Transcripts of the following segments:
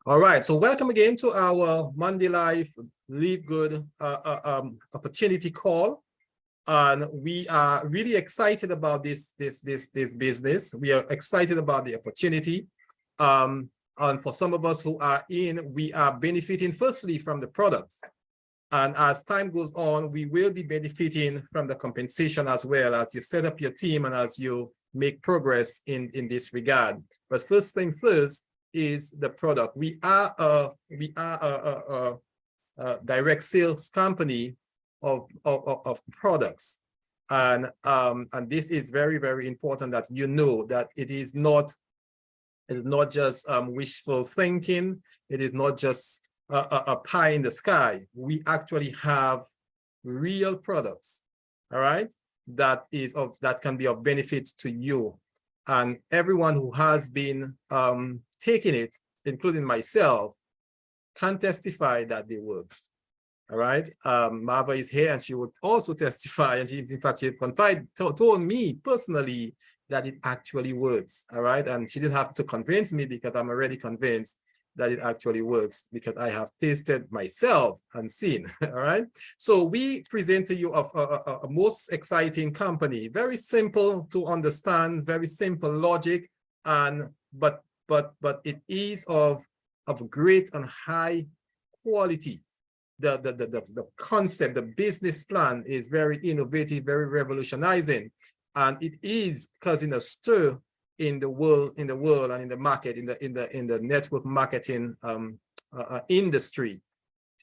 All right, so welcome again to our Monday Live Live Good opportunity call. And we are really excited about this business. We are excited about the opportunity. And for some of us who are in, we are benefiting firstly from the products. And as time goes on, we will be benefiting from the compensation as well as you set up your team and as you make progress in this regard. But first thing first is the product. We are a direct sales company of products. And this is very, very important that you know that it is not just wishful thinking. It is not just a pie in the sky. We actually have real products, all right, that can be of benefit to you. And everyone who has been taking it, including myself, can testify that they work. All right. Marva is here and she would also testify. And she, in fact, she told me personally that it actually works. All right. And she didn't have to convince me because I'm already convinced that it actually works because I have tasted myself and seen. All right. So we present to you a most exciting company, very simple to understand, very simple logic, and but it is of great and high quality. The concept, the business plan is very innovative, very revolutionizing, and it is causing a stir in the world and in the market, in the network marketing industry,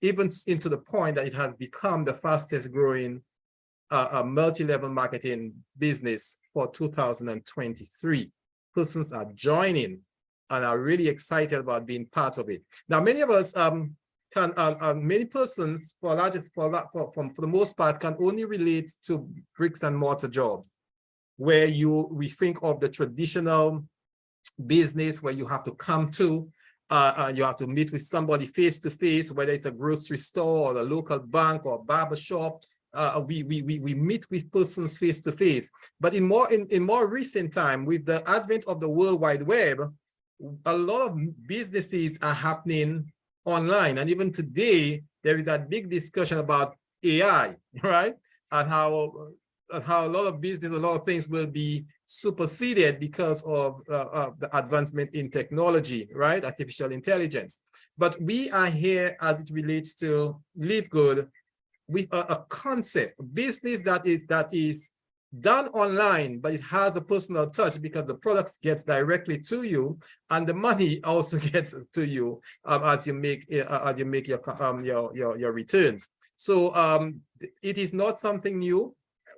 even into the point that it has become the fastest growing multi-level marketing business for 2023. Persons are joining and are really excited about being part of it. Now, many of us many persons for the most part can only relate to bricks and mortar jobs, where we think of the traditional business where you have to come to, you have to meet with somebody face to face, whether it's a grocery store or a local bank or barber shop. We meet with persons face to face. But in more recent time, with the advent of the World Wide Web, a lot of businesses are happening online. And even today, there is that big discussion about AI, right? And how a lot of business, a lot of things will be superseded because of the advancement in technology, right? Artificial intelligence. But we are here as it relates to Live Good with a concept, a business that is done online, but it has a personal touch because the product gets directly to you, and the money also gets to you as you make your returns. So it is not something new.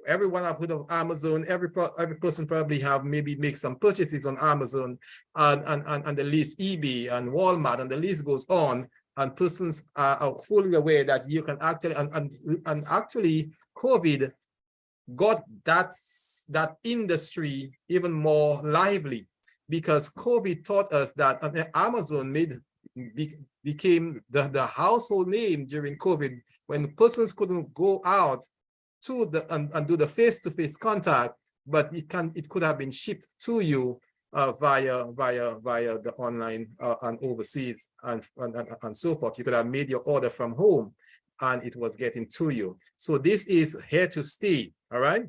Everyone have heard of Amazon. Every person probably have maybe make some purchases on Amazon and the list eBay and Walmart, and the list goes on. And persons are fully aware that you can actually and actually COVID got that industry even more lively, because COVID taught us that Amazon became the household name during COVID, when persons couldn't go out to and do the face-to-face contact, but it could have been shipped to you via the online and overseas and so forth. You could have made your order from home and it was getting to you. So this is here to stay. All right.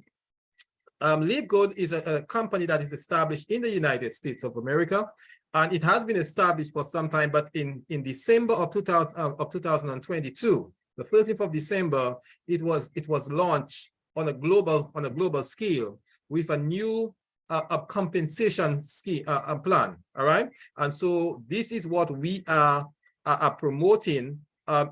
Live Good is a company that is established in the United States of America, and it has been established for some time. But in December of 2022, the 13th of December, it was launched on a global scale with a new compensation scheme plan. All right, and so this is what we are promoting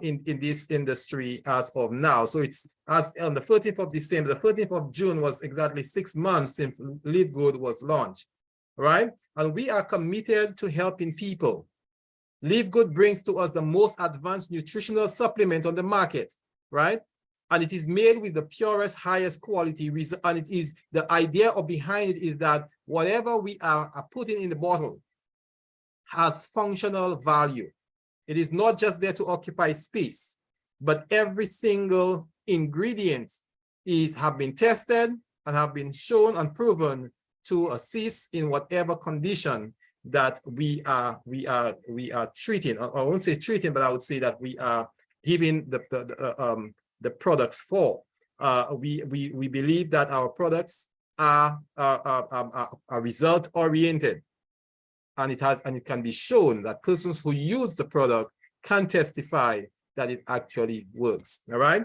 in this industry as of now. So it's as on the 13th of December, the 13th of June was exactly 6 months since Live Good was launched, right? And we are committed to helping people. Live Good brings to us the most advanced nutritional supplement on the market, right? And it is made with the purest, highest quality. And it is the idea behind it is that whatever we are putting in the bottle has functional value. It is not just there to occupy space, but every single ingredient have been tested and have been shown and proven to assist in whatever condition that we are treating. I won't say treating, but I would say that we are giving the products for. We believe that our products are result oriented, and it can be shown that persons who use the product can testify that it actually works. All right.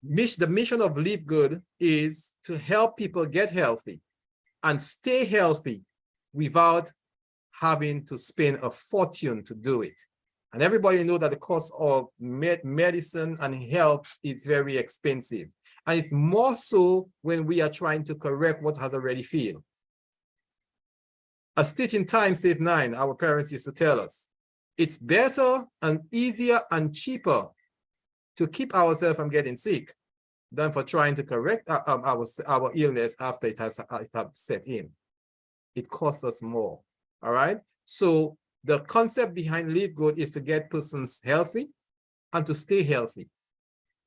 The mission of Live Good is to help people get healthy and stay healthy without having to spend a fortune to do it. And everybody knows that the cost of medicine and health is very expensive. And it's more so when we are trying to correct what has already failed. A stitch in time saves 9, our parents used to tell us. It's better and easier and cheaper to keep ourselves from getting sick than for trying to correct our illness after it has set in. It costs us more. All right. So the concept behind Live Good is to get persons healthy and to stay healthy.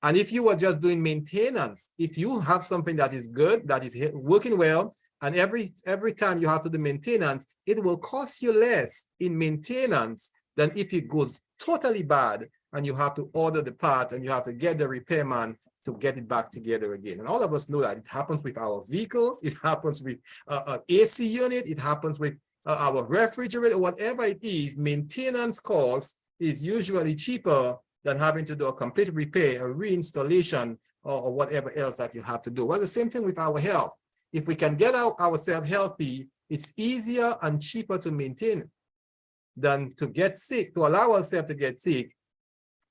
And if you are just doing maintenance, if you have something that is good, that is working well, and every time you have to do maintenance, it will cost you less in maintenance than if it goes totally bad and you have to order the part and you have to get the repairman to get it back together again. And all of us know that it happens with our vehicles, it happens with an AC unit, it happens with our refrigerator, whatever it is. Maintenance cost is usually cheaper than having to do a complete repair, a reinstallation, or whatever else that you have to do. Well, the same thing with our health. If we can get ourselves healthy, it's easier and cheaper to maintain than to get sick, to allow ourselves to get sick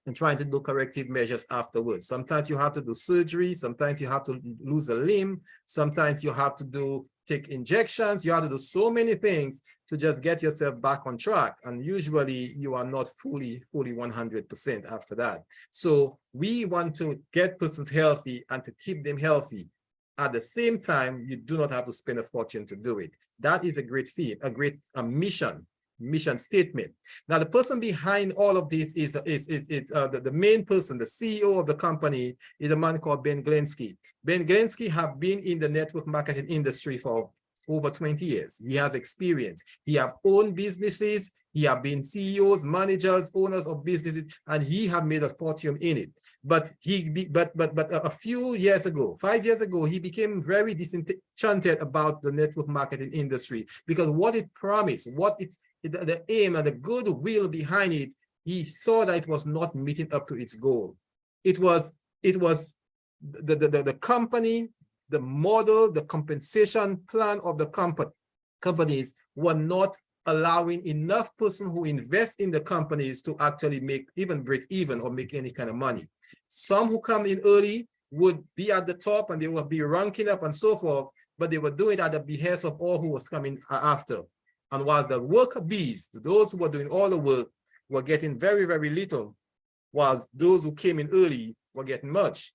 and trying to do corrective measures afterwards. Sometimes you have to do surgery, sometimes you have to lose a limb, sometimes you have to take injections, you have to do so many things to just get yourself back on track. And usually you are not fully 100% after that. So we want to get persons healthy and to keep them healthy. At the same time, you do not have to spend a fortune to do it. That is a great feat, a great mission statement. Now, the person behind all of this is the main person, the CEO of the company is a man called Ben Glensky. Ben Glensky have been in the network marketing industry for over 20 years. He has experience. He have owned businesses. He have been CEOs, managers, owners of businesses, and he have made a fortune in it. But a few years ago, 5 years ago, he became very disenchanted about the network marketing industry because what it promised, the aim and the goodwill behind it, he saw that it was not meeting up to its goal. It was the company, the model, the compensation plan of the companies were not allowing enough persons who invest in the companies to actually break even or make any kind of money. Some who come in early would be at the top and they will be ranking up and so forth, but they were doing it at the behest of all who was coming after. And whilst the worker bees, those who were doing all the work, were getting very, very little, whilst those who came in early were getting much.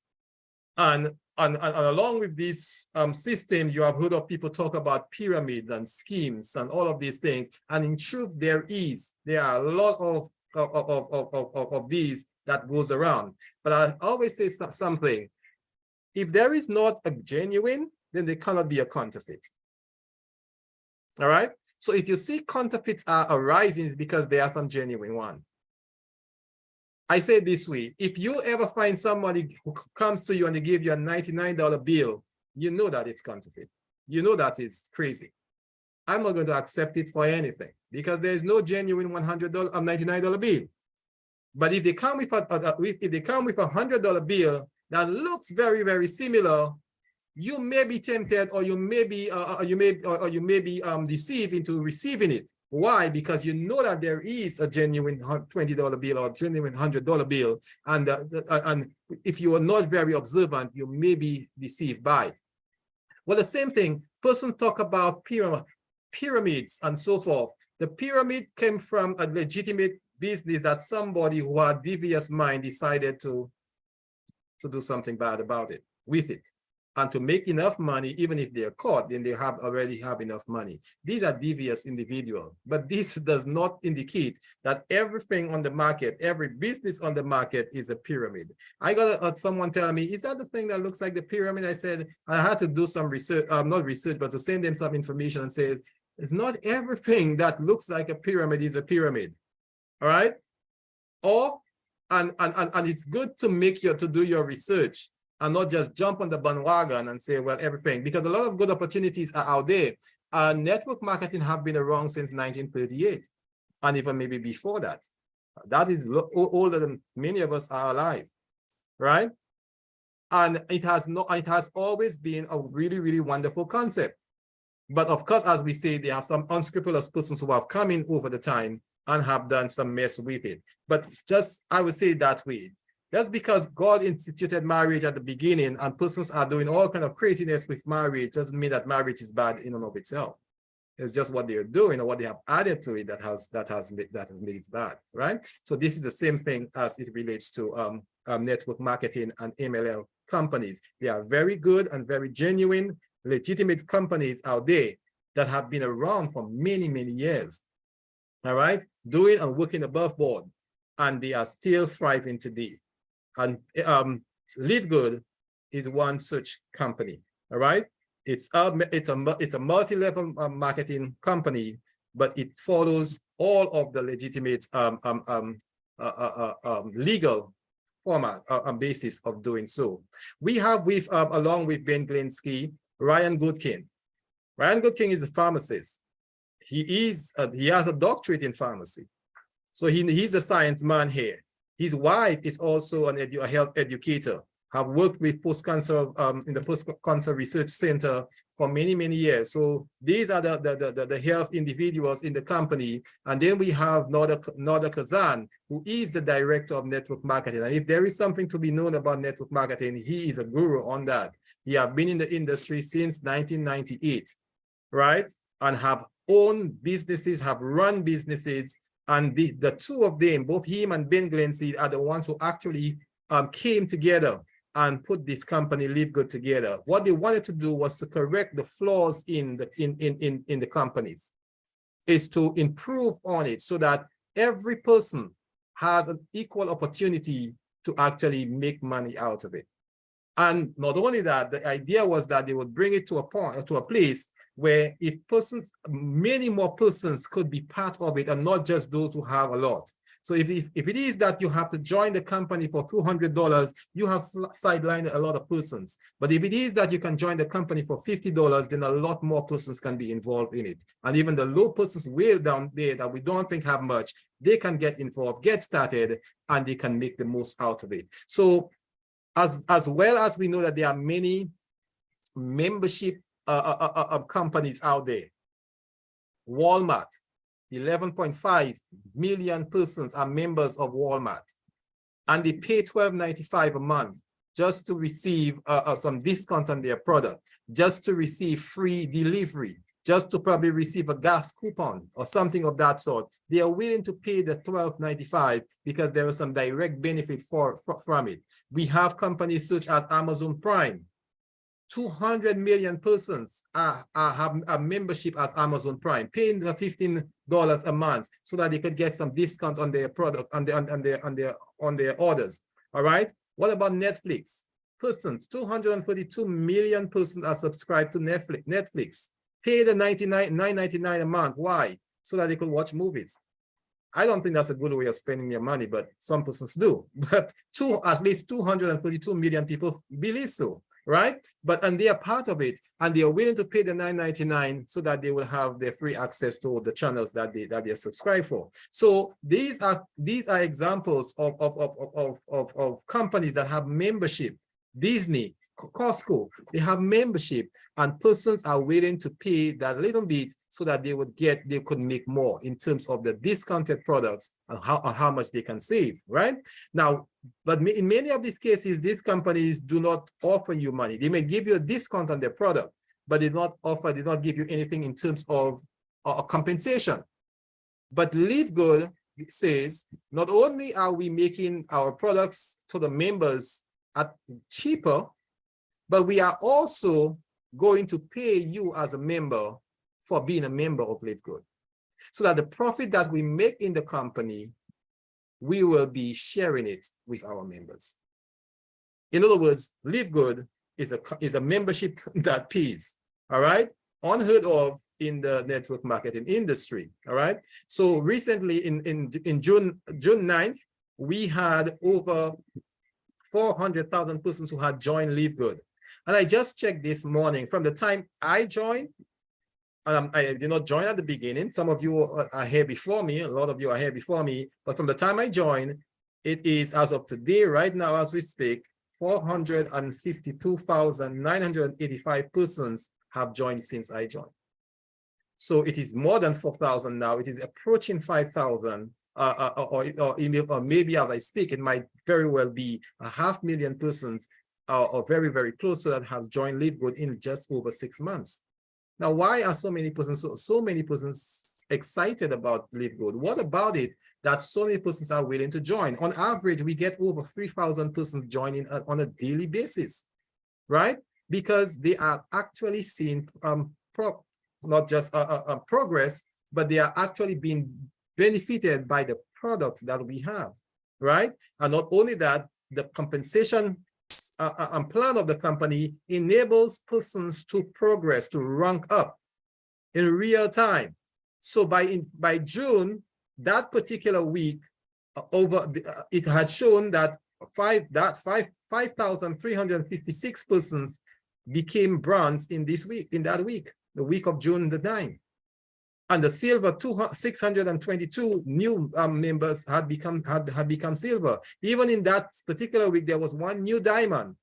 And along with these systems, you have heard of people talk about pyramids and schemes and all of these things. And in truth, there are a lot of these that goes around. But I always say something. If there is not a genuine, then there cannot be a counterfeit. All right. So if you see counterfeits are arising, it's because there are some genuine ones. I say this way, if you ever find somebody who comes to you and they give you a $99 bill, you know that it's counterfeit. You know that it's crazy. I'm not going to accept it for anything because there is no genuine $99 bill. But if they come with a $100 bill that looks very, very similar, you may be tempted, or you may be deceived into receiving it. Why? Because you know that there is a genuine $20 bill or genuine $100 bill, and if you are not very observant, you may be deceived by it. Well, the same thing. Persons talk about pyramids and so forth. The pyramid came from a legitimate business that somebody who had devious mind decided to do something bad about it with it. And to make enough money, even if they're caught, then they already have enough money. These are devious individuals, but this does not indicate that everything on the market, every business on the market is a pyramid. I got someone telling me, is that the thing that looks like the pyramid? I said, I had to do some research, not research, but to send them some information and says, It's not everything that looks like a pyramid is a pyramid. All right. Or and it's good to do your research and not just jump on the bandwagon and say, well, everything, because a lot of good opportunities are out there. Network marketing have been around since 1938, and even maybe before that. That is older than many of us are alive, right? And it has always been a really, really wonderful concept. But of course, as we say, there are some unscrupulous persons who have come in over the time and have done some mess with it. But just, I would say that way. That's because God instituted marriage at the beginning, and persons are doing all kind of craziness with marriage. Doesn't mean that marriage is bad in and of itself. It's just what they're doing or what they have added to it that has made it bad, right? So this is the same thing as it relates to network marketing and MLM companies. They are very good and very genuine, legitimate companies out there that have been around for many, many years. All right, doing and working above board, and they are still thriving today. And LIVEGOOD is one such company. All right, it's a multi-level marketing company, but it follows all of the legitimate legal format and basis of doing so. We have along with Ben Glinsky, Ryan Goodkin. Ryan Goodkin is a pharmacist. He has a doctorate in pharmacy. So he's a science man here. His wife is also a health educator, have worked with post-cancer in the post-cancer research center for many, many years. So these are the health individuals in the company. And then we have Noda Kazan, who is the director of network marketing. And if there is something to be known about network marketing, he is a guru on that. He has been in the industry since 1998, right? And have owned businesses, have run businesses. And the two of them, both him and Ben Glinsky, are the ones who actually came together and put this company LIVEGOOD together. What they wanted to do was to correct the flaws in the companies, is to improve on it so that every person has an equal opportunity to actually make money out of it. And not only that, the idea was that they would bring it to a place where many more persons could be part of it, and not just those who have a lot. So if it is that you have to join the company for $200, you have sidelined a lot of persons. But if it is that you can join the company for $50, then a lot more persons can be involved in it. And even the low persons way down there that we don't think have much, they can get involved, get started, and they can make the most out of it. So as well as we know that there are many membership companies out there. Walmart, 11.5 million persons are members of Walmart, and they pay $12.95 a month just to receive some discount on their product, just to receive free delivery, just to probably receive a gas coupon or something of that sort. They are willing to pay the $12.95 because there is some direct benefit from it. We have companies such as Amazon Prime. 200 million persons have a membership as Amazon Prime, paying the $15 a month so that they could get some discount on their product, on their orders. All right. What about Netflix? Persons, 242 million persons are subscribed to Netflix. Pay the $9.99 a month. Why? So that they could watch movies. I don't think that's a good way of spending your money, but some persons do. But at least 242 million people believe so. Right? And they are part of it, and they are willing to pay the $9.99 so that they will have their free access to the channels that they are subscribed for. So these are examples of companies that have membership. Disney, Costco, they have membership, and persons are willing to pay that little bit so that they could make more in terms of the discounted products and how much they can save, right? Now, but in many of these cases, these companies do not offer you money. They may give you a discount on their product, but they do not give you anything in terms of compensation. But LIVEGOOD says, not only are we making our products to the members at cheaper, but we are also going to pay you as a member for being a member of LIVEGOOD, so that the profit that we make in the company, we will be sharing it with our members. In other words, LIVEGOOD is a membership that pays. All right, unheard of in the network marketing industry. All right. So recently in June 9th, we had over 400,000 persons who had joined Live Good. And I just checked this morning from the time I joined. I did not join at the beginning. Some of you are here before me. A lot of you are here before me. But from the time I joined, it is, as of today, right now, as we speak, 452,985 persons have joined since I joined. So it is more than 4,000 now. It is approaching 5,000, or maybe as I speak, it might very well be 500,000 persons, or very, very close to that, have joined Live Good in just over 6 months. Now, why are so many persons excited about Live Good? What about it that so many persons are willing to join? On average, we get over 3,000 persons joining on a daily basis, right? Because they are actually seeing not just progress, but they are actually being benefited by the products that we have, right? And not only that, the compensation plan of the company enables persons to progress, to rank up in real time. So by June, that particular week, it had shown that 5,356 persons became bronze in that week, the week of June the 9th. And the silver, 622 new members had become silver. Even in that particular week, there was one new diamond,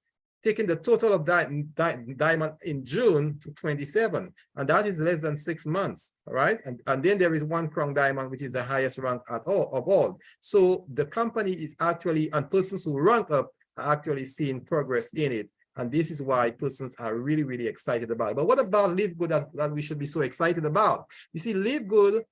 taking the total of diamond in June to 27. And that is less than 6 months, all right? And then there is one crown diamond, which is the highest rank of all. So the company is actually, and persons who rank up are actually seeing progress in it. And this is why persons are really, really excited about it. But what about Live Good that we should be so excited about? You see, Live Good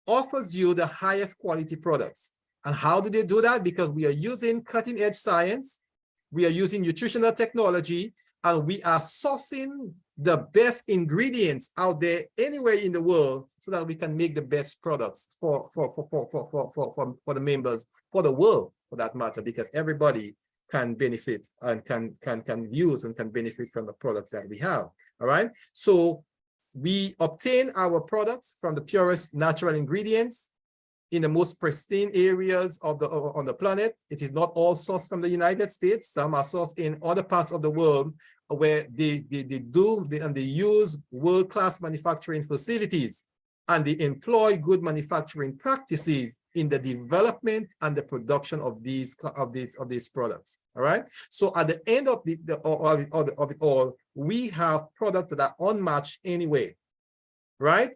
offers you the highest quality products. And how do they do that? Because we are using cutting edge science, we are using nutritional technology, and we are sourcing the best ingredients out there anywhere in the world so that we can make the best products for the members, for the world, for that matter, because everybody can benefit and can use and can benefit from the products that we have. All right. So we obtain our products from the purest natural ingredients in the most pristine areas on the planet. It is not all sourced from the United States. Some are sourced in other parts of the world where they use world-class manufacturing facilities, and they employ good manufacturing practices in the development and the production of these products. All right. So at the end of it all, we have products that are unmatched anyway, right?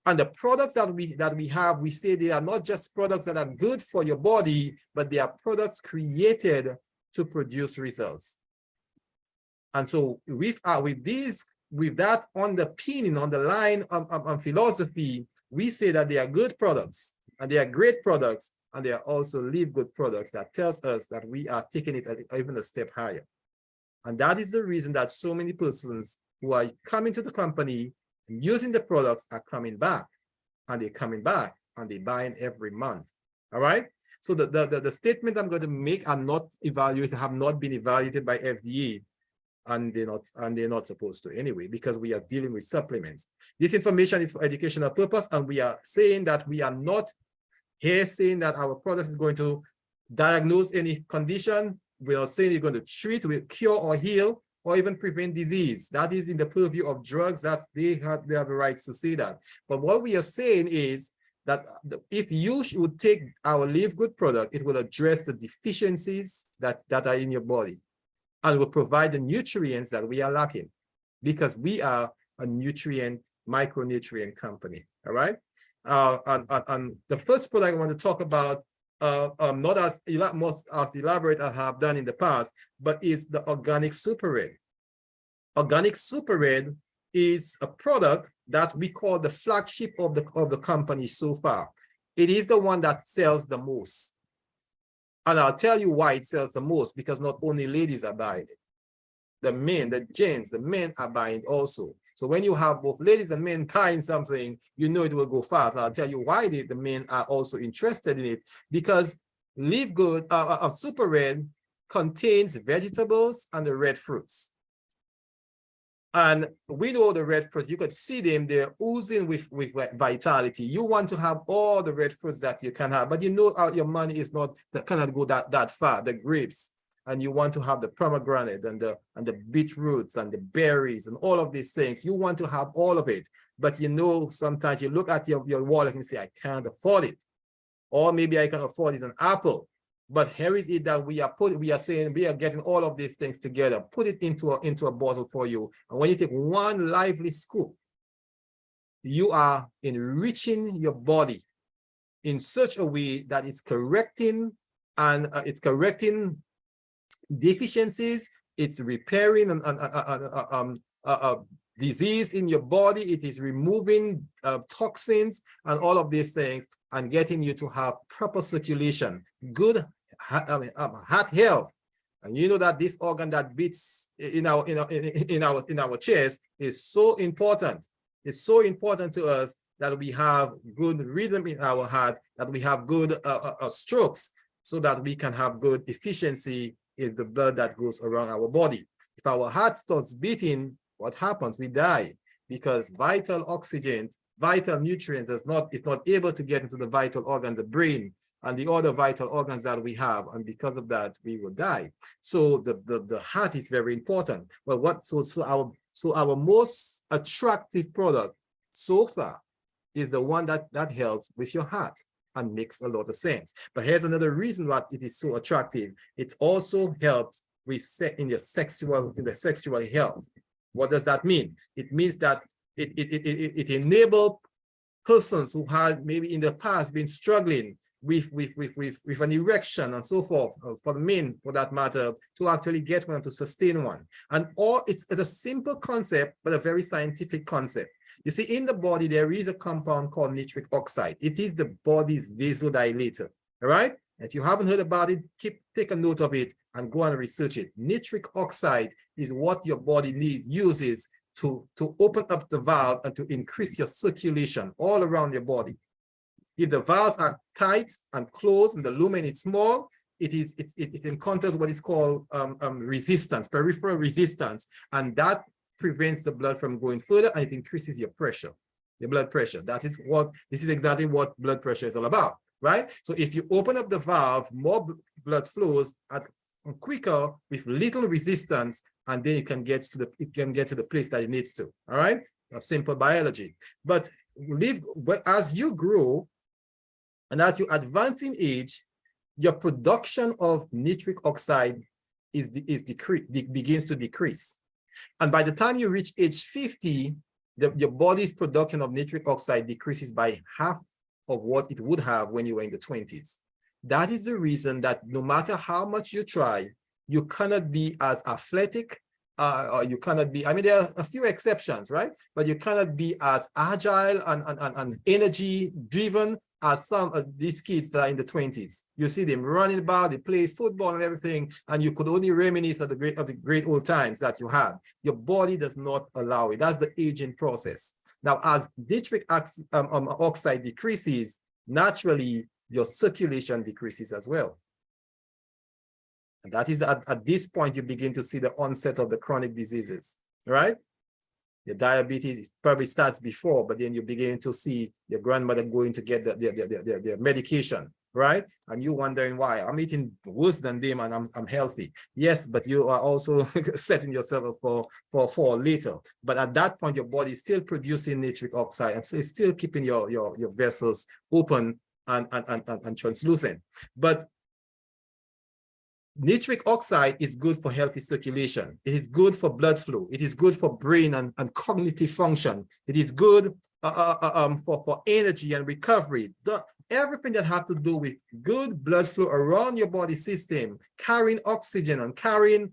And the products that we have, we say they are not just products that are good for your body, but they are products created to produce results. And so with that underpinning, on the line of philosophy, we say that they are good products, and they are great products, and they are also Live Good products that tells us that we are taking it even a step higher. And that is the reason that so many persons who are coming to the company and using the products are coming back, and they're coming back, and they're buying every month. All right. So the statement I'm going to make have not been evaluated by FDA. And they're not supposed to anyway, because we are dealing with supplements. This information is for educational purpose, and we are saying that we are not here saying that our product is going to diagnose any condition. We are saying it's going to treat, cure, or heal, or even prevent disease. That is in the purview of drugs. That they have the rights to say that. But what we are saying is that if you would take our Live Good product, it will address the deficiencies that are in your body, and will provide the nutrients that we are lacking, because we are a micronutrient company. All right. And the first product I want to talk about, not as elaborate as I have done in the past, but is the organic super red. Organic super red is a product that we call the flagship of the company so far. It is the one that sells the most. And I'll tell you why it sells the most, because not only ladies are buying it. The men, the gents, the men are buying also. So when you have both ladies and men buying something, you know it will go fast. And I'll tell you why the men are also interested in it, because Live Good Super Red contains vegetables and the red fruits. And we know the red fruit, you could see them, they're oozing with vitality. You want to have all the red fruits that you can have, but you know your money is not, that cannot go that far, the grapes. And you want to have the pomegranate and the beetroots and the berries and all of these things. You want to have all of it. But you know, sometimes you look at your wallet and say, I can't afford it. Or maybe I can afford is an apple. But here is it that we are saying we are getting all of these things together, put it into a bottle for you. And when you take one lively scoop, you are enriching your body in such a way that it's correcting deficiencies, it's repairing disease in your body, it is removing toxins and all of these things, and getting you to have proper circulation, good heart health. And you know that this organ that beats in our chest is so important. It's so important to us that we have good rhythm in our heart, that we have good strokes, so that we can have good efficiency in the blood that goes around our body. If our heart stops beating, what happens? We die, because vital oxygen, vital nutrients is not able to get into the vital organ, the brain, and the other vital organs that we have, and because of that, we will die. So the heart is very important. Well, so our most attractive product so far is the one that helps with your heart and makes a lot of sense. But here's another reason why it is so attractive. It also helps with in the sexual health. What does that mean? It means that it enables persons who had maybe in the past been struggling with an erection and so forth, for the men for that matter, to actually get one, to sustain one. And it's a simple concept, but a very scientific concept. You see, in the body, there is a compound called nitric oxide. It is the body's vasodilator, all right? If you haven't heard about it, take a note of it and go and research it. Nitric oxide is what your body uses to open up the valve and to increase your circulation all around your body. If the valves are tight and closed and the lumen is small, it encounters what is called resistance, peripheral resistance, and that prevents the blood from going further, and it increases your pressure, your blood pressure. This is exactly what blood pressure is all about, right? So if you open up the valve, more blood flows quicker with little resistance, and then it can get to the place that it needs to. All right, simple biology. But as you grow and as you advance in age, your production of nitric oxide begins to decrease. And by the time you reach age 50, your body's production of nitric oxide decreases by half of what it would have when you were in the 20s. That is the reason that no matter how much you try, you cannot be as athletic, or you cannot be, I mean, there are a few exceptions, right? But you cannot be as agile and energy driven as some of these kids that are in the 20s. You see them running about, they play football and everything, and you could only reminisce of the great old times that you had. Your body does not allow it. That's the aging process. Now, as nitric oxide decreases, naturally, your circulation decreases as well. And that is at this point, you begin to see the onset of the chronic diseases, right? Your diabetes probably starts before, but then you begin to see your grandmother going to get their medication, right? And you wondering why. I'm eating worse than them and I'm healthy. Yes, but you are also setting yourself up for later. But at that point, your body is still producing nitric oxide, and so it's still keeping your vessels open and translucent. But nitric oxide is good for healthy circulation. It is good for blood flow. It is good for brain and cognitive function. It is good for energy and recovery. Everything that has to do with good blood flow around your body system, carrying oxygen and carrying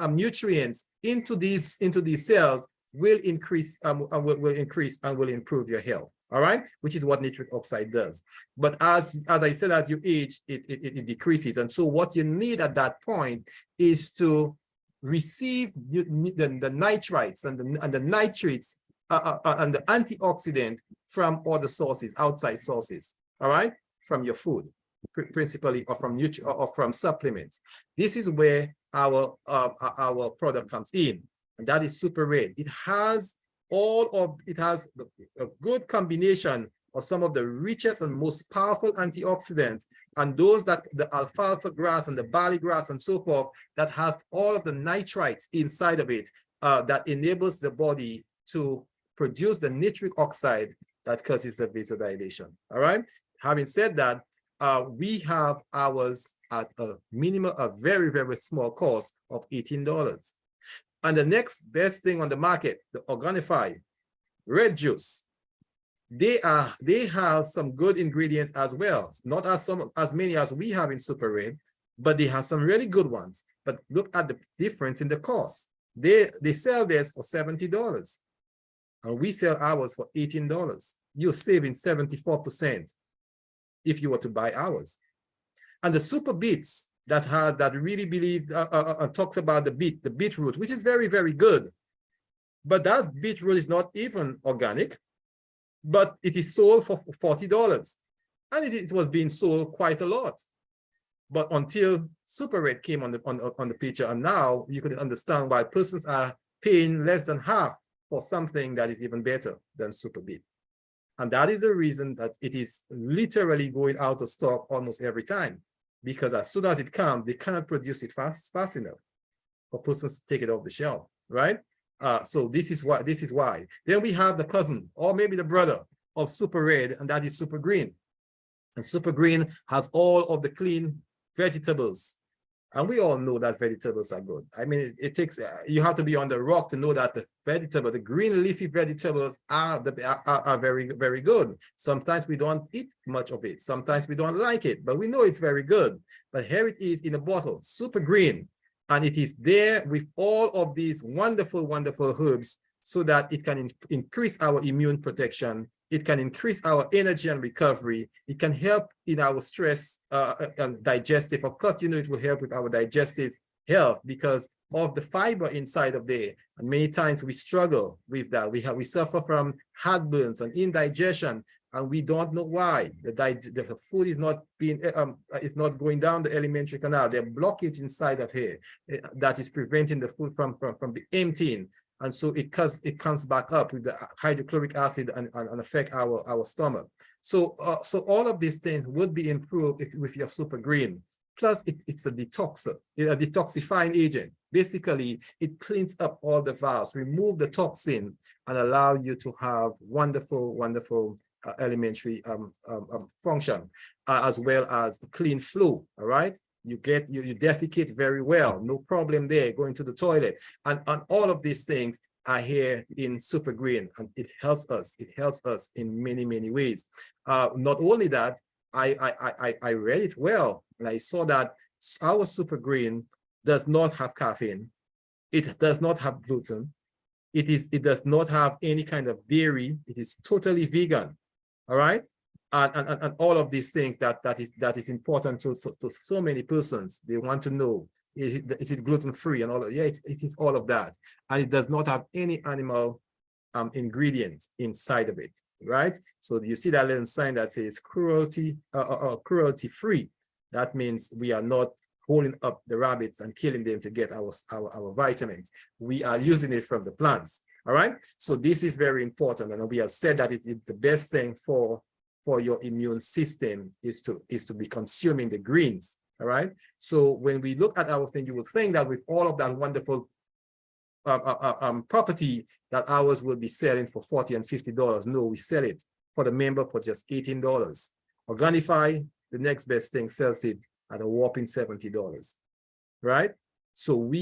nutrients into these cells will increase and will improve your health. All right, which is what nitric oxide does. But as I said, as you age, it decreases. And so what you need at that point is to receive the nitrites and the nitrates and the antioxidant from other sources, outside sources. All right, from your food, principally, or from supplements. This is where our product comes in. and that is super red. It has a good combination of some of the richest and most powerful antioxidants, and those that the alfalfa grass and the barley grass and so forth, that has all of the nitrites inside of it, that enables the body to produce the nitric oxide that causes the vasodilation. All right. Having said that, we have ours at a minimum, a very, very small cost of $18. And the next best thing on the market, the Organifi red juice. They have some good ingredients as well. Not as many as we have in Super Red, but they have some really good ones. But look at the difference in the cost. They sell this for $70, and we sell ours for $18. You're saving 74% if you were to buy ours. And the Super Beets that really believe talks about the beetroot, which is very, very good. But that beetroot is not even organic, but it is sold for $40, and it was being sold quite a lot. But until Super Red came on the picture, and now you can understand why persons are paying less than half for something that is even better than Super Beet. And that is the reason that it is literally going out of stock almost every time, because as soon as it comes, they cannot produce it fast enough for persons to take it off the shelf, right? So this is why. Then we have the cousin, or maybe the brother of Super Red, and that is Super Green. And Super Green has all of the clean vegetables. And we all know that vegetables are good. I mean, it takes, you have to be on the rock to know that the green leafy vegetables are very, very good. Sometimes we don't eat much of it. Sometimes we don't like it, but we know it's very good. But here it is in a bottle, Super Green. And it is there with all of these wonderful, wonderful herbs, so that it can increase our immune protection. It can increase our energy and recovery. It can help in our stress and digestive. Of course, you know, it will help with our digestive health because of the fiber inside of there. And many times we struggle with that. We suffer from heartburns and indigestion, and we don't know why. The food is not going down the alimentary canal. There's blockage inside of here that is preventing the food from emptying. And so it comes back up with the hydrochloric acid and affect our stomach. So all of these things would be improved with your Super Green. Plus, it's a detoxifying agent. Basically, it cleans up all the valves, remove the toxin, and allow you to have wonderful, wonderful alimentary function, as well as clean flow. All right. You defecate very well, no problem there, going to the toilet. And all of these things are here in Super Green, and it helps us in many, many ways. Not only that, I read it well, and I saw that our Super Green does not have caffeine. It does not have gluten. It does not have any kind of dairy. It is totally vegan. All right. And all of these things that is important to so many persons. They want to know, is it gluten-free and all of, yeah, it is all of that. And it does not have any animal ingredients inside of it, right? So you see that little sign that says cruelty-free. That means we are not holding up the rabbits and killing them to get our vitamins. We are using it from the plants, all right? So this is very important, and we have said that it is the best thing for your immune system is to be consuming the greens. All right. So when we look at our thing, you will think that with all of that wonderful property, that ours will be selling for $40 and $50. No, we sell it for the member for just $18. Organifi, the next best thing, sells it at a whopping $70. Right. So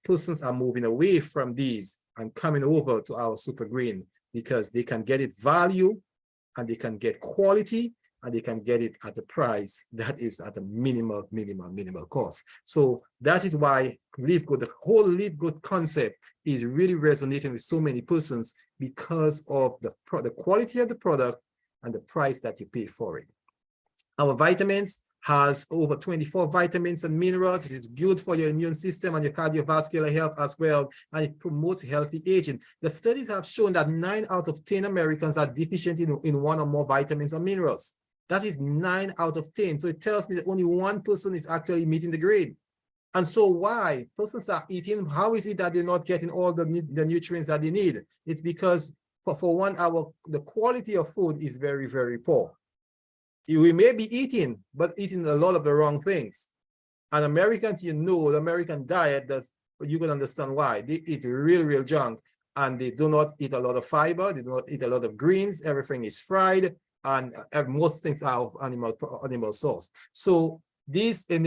persons are moving away from these and coming over to our Super Green because they can get it value, and they can get quality, and they can get it at a price that is at a minimal cost. So that is why Live Good, the whole Live Good concept is really resonating with so many persons because of the quality of the product and the price that you pay for it. Our vitamins has over 24 vitamins and minerals. It is good for your immune system and your cardiovascular health as well, and it promotes healthy aging. The studies have shown that 9 out of 10 Americans are deficient in one or more vitamins or minerals. That is 9 out of 10. So it tells me that only one person is actually meeting the grade. And so why persons are eating, how is it that they're not getting all the nutrients that they need? It's because for 1 hour, the quality of food is very, very poor. We may be eating, but eating a lot of the wrong things. And Americans, the American diet does, you can understand why. They eat real junk, and they do not eat a lot of fiber. They do not eat a lot of greens. Everything is fried, and most things are of animal source. So this does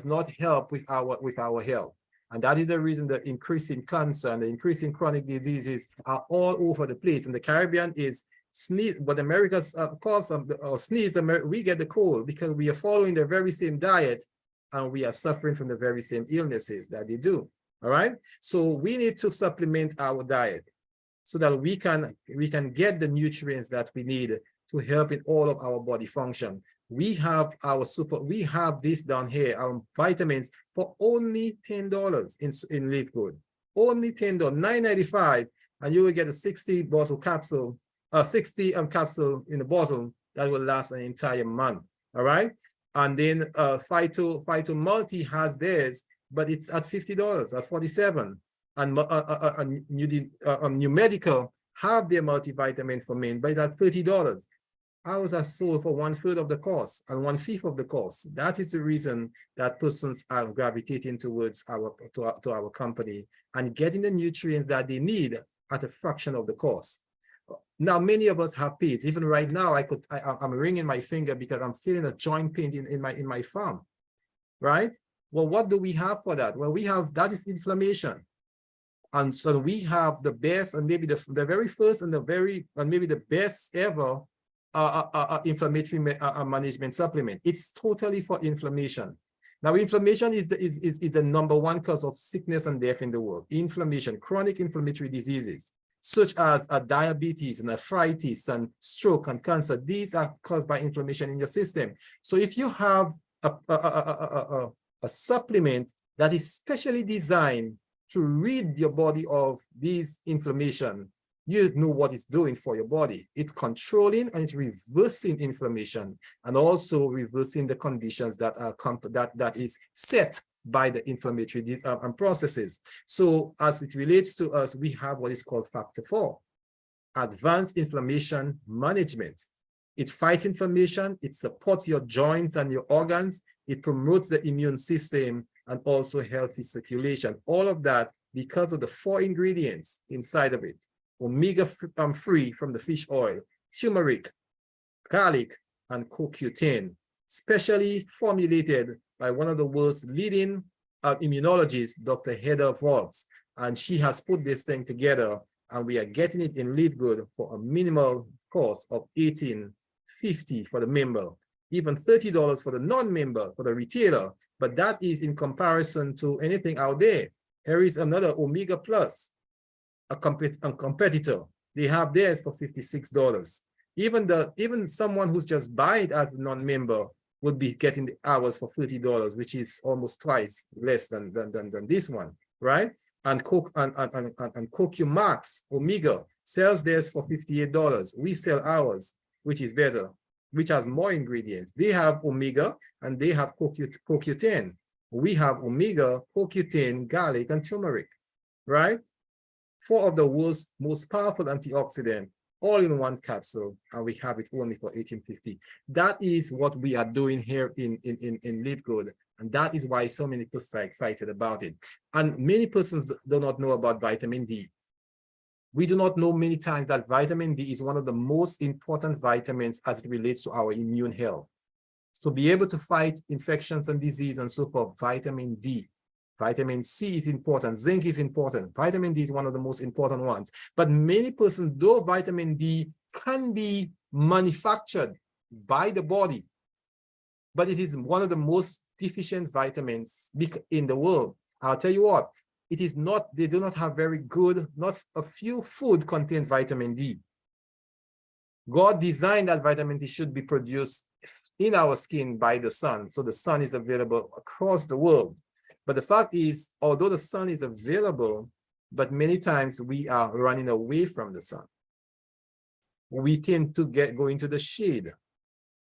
not help with our health. And that is the reason the increasing cancer and the increasing chronic diseases are all over the place. In the Caribbean is sneeze, but America's cough or sneeze, we get the cold because we are following the very same diet, and we are suffering from the very same illnesses that they do. All right. So we need to supplement our diet so that we can get the nutrients that we need to help in all of our body function. We have we have this down here, our vitamins, for only $10 in Live Good. Only $10, $9.95, and you will get a 60 bottle capsule, 60 capsule in a bottle that will last an entire month. All right. And then Phyto Multi has theirs, but it's at $50, at $47. And New Medical have their multivitamin for men, but it's at $30. Ours are sold for 1/3 of the cost and 1/5 of the cost. That is the reason that persons are gravitating towards our company and getting the nutrients that they need at a fraction of the cost. Now, many of us have paid. Even right now, I'm wringing my finger because I'm feeling a joint pain in my thumb, right? Well, what do we have for that? Well, that is inflammation. And so we have the best, and maybe the very first and maybe the best ever inflammatory management supplement. It's totally for inflammation. Now, inflammation is the #1 cause of sickness and death in the world. Inflammation, chronic inflammatory diseases, such as diabetes and arthritis and stroke and cancer. These are caused by inflammation in your system. So if you have a supplement that is specially designed to rid your body of these inflammation, you know what it's doing for your body. It's controlling and it's reversing inflammation, and also reversing the conditions that are that is set by the inflammatory processes. So as it relates to us, we have what is called Factor 4, Advanced Inflammation Management. It fights inflammation, it supports your joints and your organs, it promotes the immune system, and also healthy circulation. All of that because of the 4 ingredients inside of it: omega-3 from the fish oil, turmeric, garlic, and CoQ10, specially formulated by one of the world's leading immunologists, Dr. Heather Volks. And she has put this thing together, and we are getting it in Live Good for a minimal cost of $18.50 for the member, even $30 for the non-member, for the retailer. But that is in comparison to anything out there. Here is another Omega Plus, a competitor. They have theirs for $56. Even someone who's just buying it as a non-member would be getting the hours for $30, which is almost twice less than this one, right? And CoQ Max Omega sells theirs for $58. We sell ours, which is better, which has more ingredients. They have Omega and they have CoQ10. We have Omega, CoQ10, garlic, and turmeric, right? 4 of the world's most powerful antioxidants, all in one capsule, and we have it only for $18.50. That is what we are doing here in Live Good, and that is why so many people are excited about it. And many persons do not know about vitamin D. We do not know many times that vitamin D is one of the most important vitamins as it relates to our immune health. So be able to fight infections and disease and so forth, vitamin D. Vitamin C is important, zinc is important. Vitamin D is one of the most important ones. But many persons, though vitamin D can be manufactured by the body, but it is one of the most deficient vitamins in the world. I'll tell you what, it is not, they do not have very good, not a few food contain vitamin D. God designed that vitamin D should be produced in our skin by the sun. So the sun is available across the world. But the fact is, although the sun is available, but many times we are running away from the sun. We tend to go into the shade.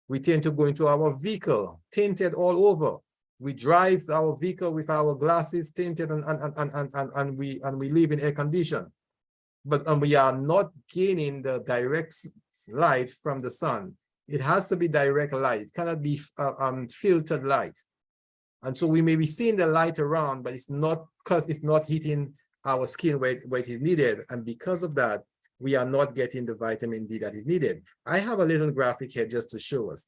We tend to go into our vehicle, tinted all over. We drive our vehicle with our glasses tinted and we live in air condition. But we are not gaining the direct light from the sun. It has to be direct light. It cannot be filtered light. And so we may be seeing the light around, but it's not because it's not hitting our skin where it is needed. And because of that, we are not getting the vitamin D that is needed. I have a little graphic here just to show us.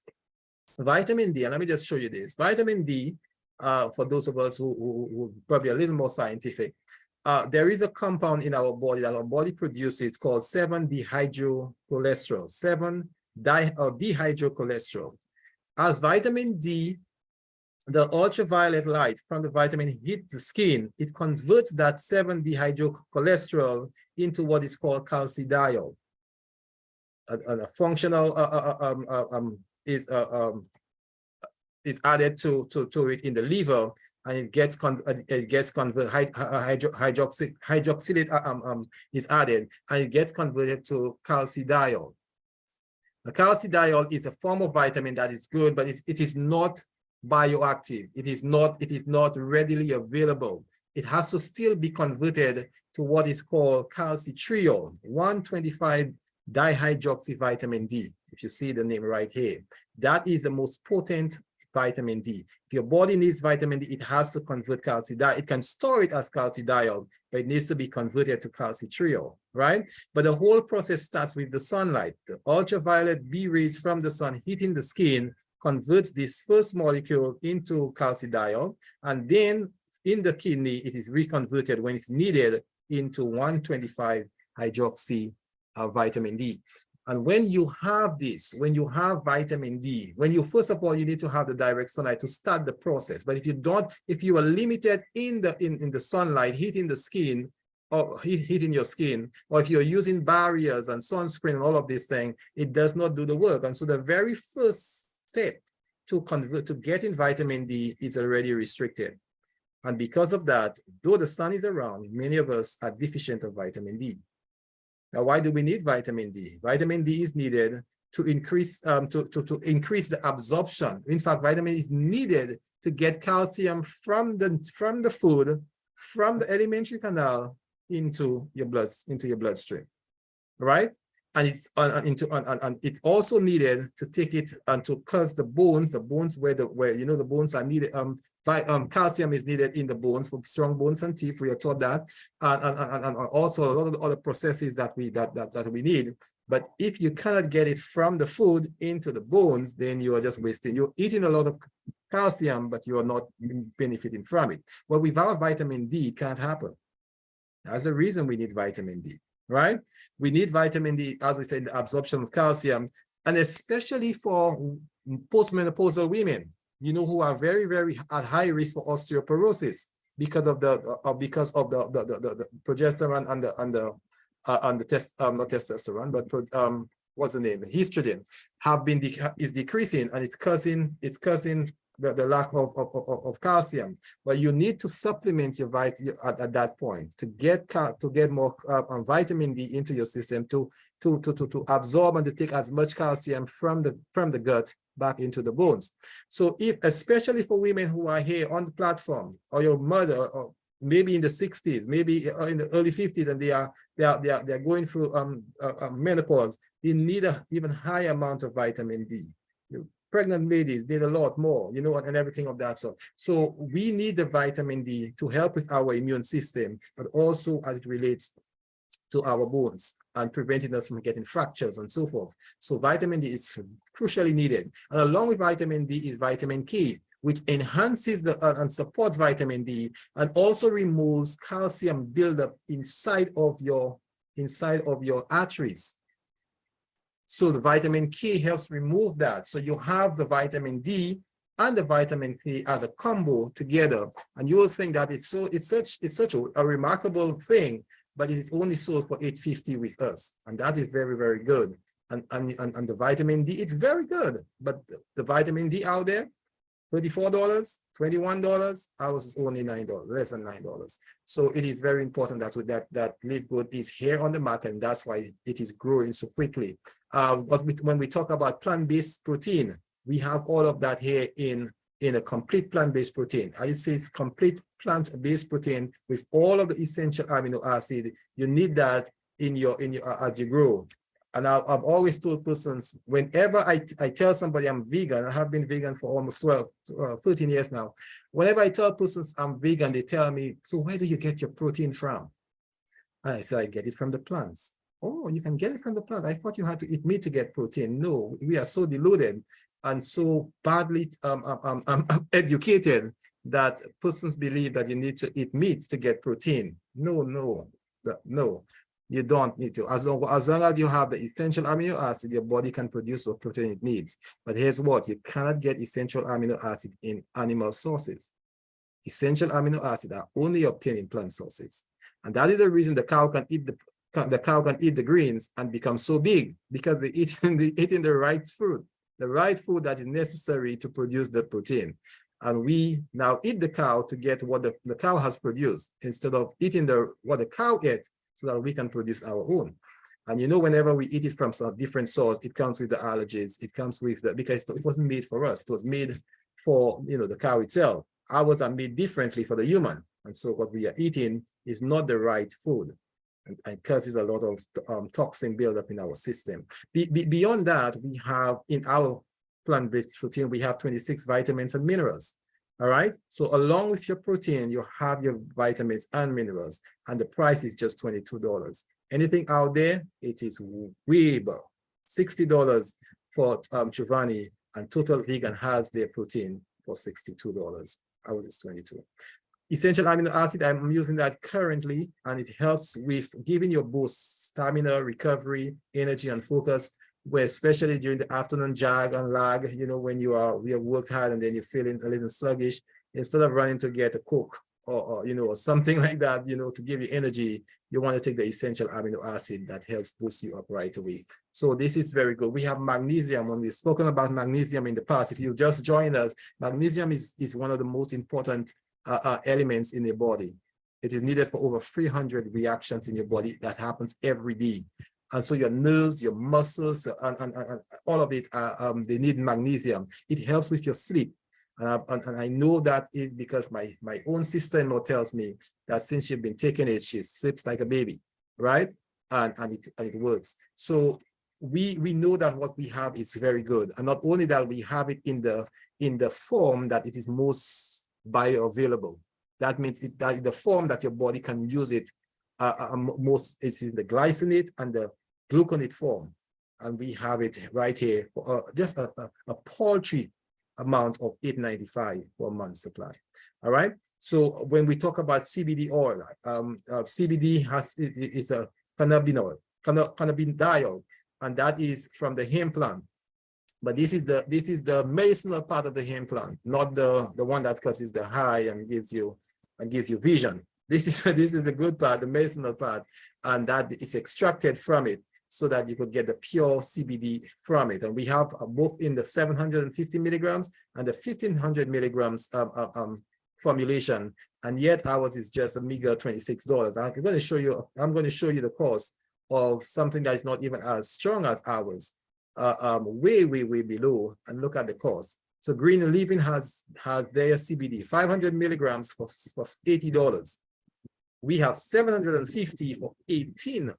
Vitamin D, and let me just show you this. Vitamin D, for those of us who probably a little more scientific, there is a compound in our body that our body produces called 7-dehydrocholesterol, 7-dehydrocholesterol. As vitamin D, the ultraviolet light from the vitamin hit the skin, it converts that 7-dehydrocholesterol into what is called calcidiol. And a functional is added to it in the liver, and it gets converted. Hydroxylate is added, and it gets converted to calcidiol. The calcidiol is a form of vitamin that is good, but it is not bioactive. It is not readily available. It has to still be converted to what is called calcitriol, 1,25-dihydroxyvitamin D. If you see the name right here, that is the most potent vitamin D. If your body needs vitamin D, it has to convert calcidiol. It can store it as calcidiol, but it needs to be converted to calcitriol, right? But the whole process starts with the sunlight. The ultraviolet B rays from the sun hitting the skin converts this first molecule into calcidiol, and then in the kidney, it is reconverted when it's needed into 1,25-hydroxy vitamin D. And when you have this, when you have vitamin D, first of all, you need to have the direct sunlight to start the process. But if you don't, if you are limited in the sunlight hitting the skin, or hitting your skin, or if you're using barriers and sunscreen and all of these things, it does not do the work. And so the very first step to getting vitamin D is already restricted. And because of that, though the sun is around, many of us are deficient of vitamin D. Now, why do we need vitamin D? Vitamin D is needed to increase increase the absorption. In fact, vitamin D is needed to get calcium from the food, from the alimentary canal into your bloodstream, right? And it's also needed to take it and to cause the bones where the bones are needed. Calcium is needed in the bones for strong bones and teeth. We are taught that, and also a lot of the other processes that we need. But if you cannot get it from the food into the bones, then you are just wasting. You're eating a lot of calcium, but you are not benefiting from it. Well, without vitamin D, it can't happen. That's the reason we need vitamin D. Right? We need vitamin D, as we said, in the absorption of calcium, and especially for postmenopausal women, who are very, very at high risk for osteoporosis because of the progesterone and the not testosterone, but what's the name? The estrogen is decreasing, and it's causing the lack of calcium. But you need to supplement your vitamin at that point to get more vitamin D into your system to absorb and to take as much calcium from the gut back into the bones. So especially for women who are here on the platform, or your mother, or maybe in the 60s, maybe in the early 50s, and they are going through menopause, they need an even higher amount of vitamin D. Pregnant ladies need a lot more, and everything of that sort. So we need the vitamin D to help with our immune system, but also as it relates to our bones and preventing us from getting fractures and so forth. So vitamin D is crucially needed. And along with vitamin D is vitamin K, which enhances and supports vitamin D, and also removes calcium buildup inside of your arteries. So the vitamin K helps remove that. So you have the vitamin D and the vitamin K as a combo together, and you will think that it's such a remarkable thing, but it is only sold for $8.50 with us, and that is very, very good. And the vitamin D, it's very good, but the vitamin D out there, $34, $21, ours is only $9, less than $9. So it is very important that Live Good is here on the market, and that's why it is growing so quickly. But when we talk about plant-based protein, we have all of that here in in a complete plant-based protein. I say it's complete plant-based protein with all of the essential amino acid. You need that in your as you grow. And I've always told persons, whenever I tell somebody I'm vegan, I have been vegan for almost 13 years now. Whenever I tell persons I'm vegan, they tell me, so where do you get your protein from? And I say, I get it from the plants. Oh, you can get it from the plant. I thought you had to eat meat to get protein. No, we are so deluded and so badly educated that persons believe that you need to eat meat to get protein. No. You don't need to. As long as you have the essential amino acid, your body can produce the protein it needs. But here's what, you cannot get essential amino acid in animal sources. Essential amino acid are only obtained in plant sources. And that is the reason the cow can eat the greens and become so big, because they're eating the right food that is necessary to produce the protein. And we now eat the cow to get what the cow has produced, instead of eating what the cow ate, so that we can produce our own. And you know, whenever we eat it from some different source, it comes with the allergens, it comes with because it wasn't made for us, it was made for, you know, the cow itself. Ours are made differently for the human. And so what we are eating is not the right food, and causes a lot of toxin buildup in our system. Beyond that, we have in our plant-based protein, we have 26 vitamins and minerals. All right. So along with your protein, you have your vitamins and minerals, and the price is just $22. Anything out there, it is way above $60 for Giovanni, and Total Vegan has their protein for $62. Ours is $22. Essential amino acid, I'm using that currently, and it helps with giving your boost stamina, recovery, energy, and focus, where especially during the afternoon jog and lag, you know, when you have worked hard and then you're feeling a little sluggish, instead of running to get a Coke or you know, or something like that, you know, to give you energy, you want to take the essential amino acid that helps boost you up right away. So this is very good. We have magnesium. When we've spoken about magnesium in the past, if you just join us, magnesium is one of the most important elements in your body. It is needed for over 300 reactions in your body that happens every day. And so your nerves, your muscles, and all of it, they need magnesium. It helps with your sleep. And I know that because my own sister-in-law tells me that since she's been taking it, she sleeps like a baby, right? And it works. So we know that what we have is very good. And not only that, we have it in the form that it is most bioavailable. That means that in the form that your body can use it most. It's in the glycinate and the gluconate form, and we have it right here for just a paltry amount of $8.95 for a month's supply. All right. So when we talk about CBD oil, CBD is a cannabidiol, and that is from the hemp plant. But this is the medicinal part of the hemp plant, not the one that causes the high and gives you vision. This is the good part, the medicinal part, and that is extracted from it, so that you could get the pure CBD from it. And we have both in the 750 milligrams and the 1500 milligrams formulation. And yet ours is just a meager $26. I'm going to show you the cost of something that is not even as strong as ours, way below, and look at the cost. So Green Living has their CBD, 500 milligrams for $80. We have 750 for $18.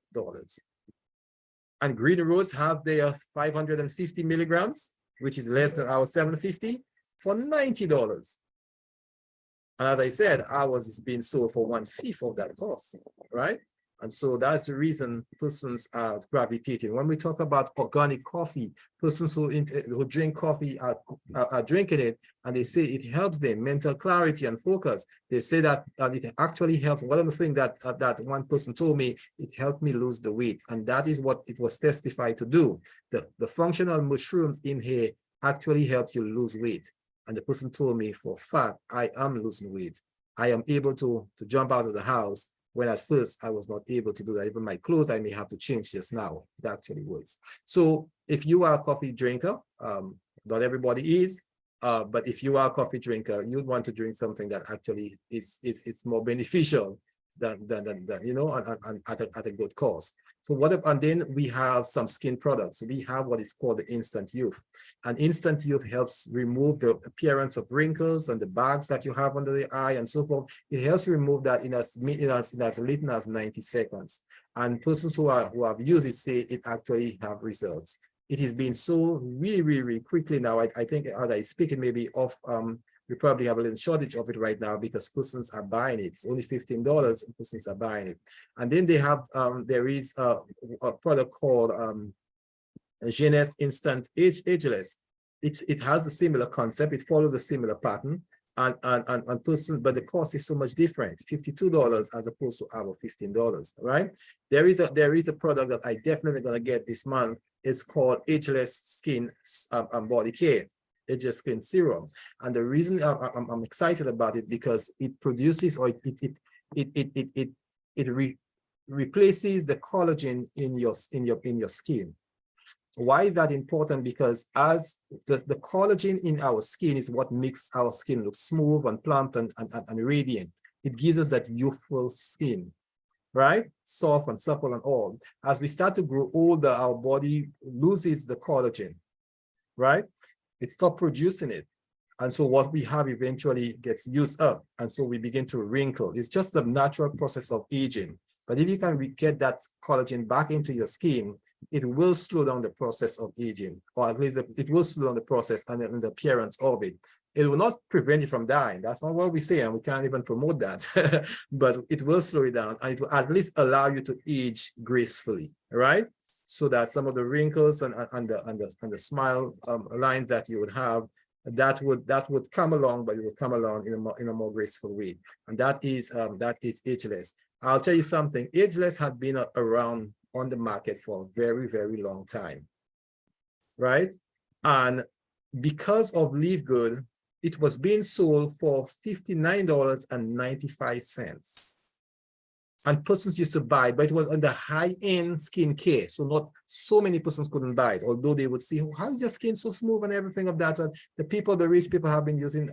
And Green Roads have their 550 milligrams, which is less than our 750, for $90. And as I said, ours is being sold for 1/5 of that cost, right? And so that's the reason persons are gravitating. When we talk about organic coffee, persons who drink coffee are drinking it, and they say it helps them mental clarity and focus. They say that it actually helps. One of the things that one person told me, it helped me lose the weight, and that is what it was testified to do. The functional mushrooms in here actually help you lose weight. And the person told me, for a fact, I am losing weight. I am able to jump out of the house, when at first I was not able to do that. Even my clothes, I may have to change just now. It actually works. So if you are a coffee drinker, not everybody is, but if you are a coffee drinker, you'd want to drink something that actually is more beneficial you know, and at a good cost. So and then we have some skin products. We have what is called the Instant Youth. And Instant Youth helps remove the appearance of wrinkles and the bags that you have under the eye and so forth. It helps remove that in as little as 90 seconds. And persons who have used it say it actually have results. It is being sold really quickly now. I think as I speak, it may be off. We probably have a little shortage of it right now because persons are buying it. It's only $15 and persons are buying it. And then they have, there is a product called Jeunesse Instant Ageless. It has a similar concept. It follows a similar pattern. And persons, but the cost is so much different, $52 as opposed to our $15, right? There is a product that I definitely gonna get this month. It's called Ageless Skin Body Care. Ageless Skin Serum. And the reason I'm excited about it because it produces, or it replaces the collagen in your skin. Why is that important? Because as the collagen in our skin is what makes our skin look smooth and plump and radiant. It gives us that youthful skin, right? Soft and supple and all. As we start to grow older, our body loses the collagen, right? It stops producing it. And so what we have eventually gets used up. And so we begin to wrinkle. It's just the natural process of aging. But if you can get that collagen back into your skin, it will slow down the process of aging, or at least it will slow down the process and the appearance of it. It will not prevent you from dying. That's not what we say, and we can't even promote that. But it will slow it down, and it will at least allow you to age gracefully, right? So that some of the wrinkles and the smile lines that you would have, that would come along, but it would come along in a more graceful way. And that is Ageless. I'll tell you something. Ageless had been around on the market for a very long time, right? And because of Live Good, it was being sold for $59.95. And persons used to buy it, but it was on the high-end skincare. So not so many persons couldn't buy it, although they would see, oh, how is your skin so smooth and everything of that. And the rich people have been using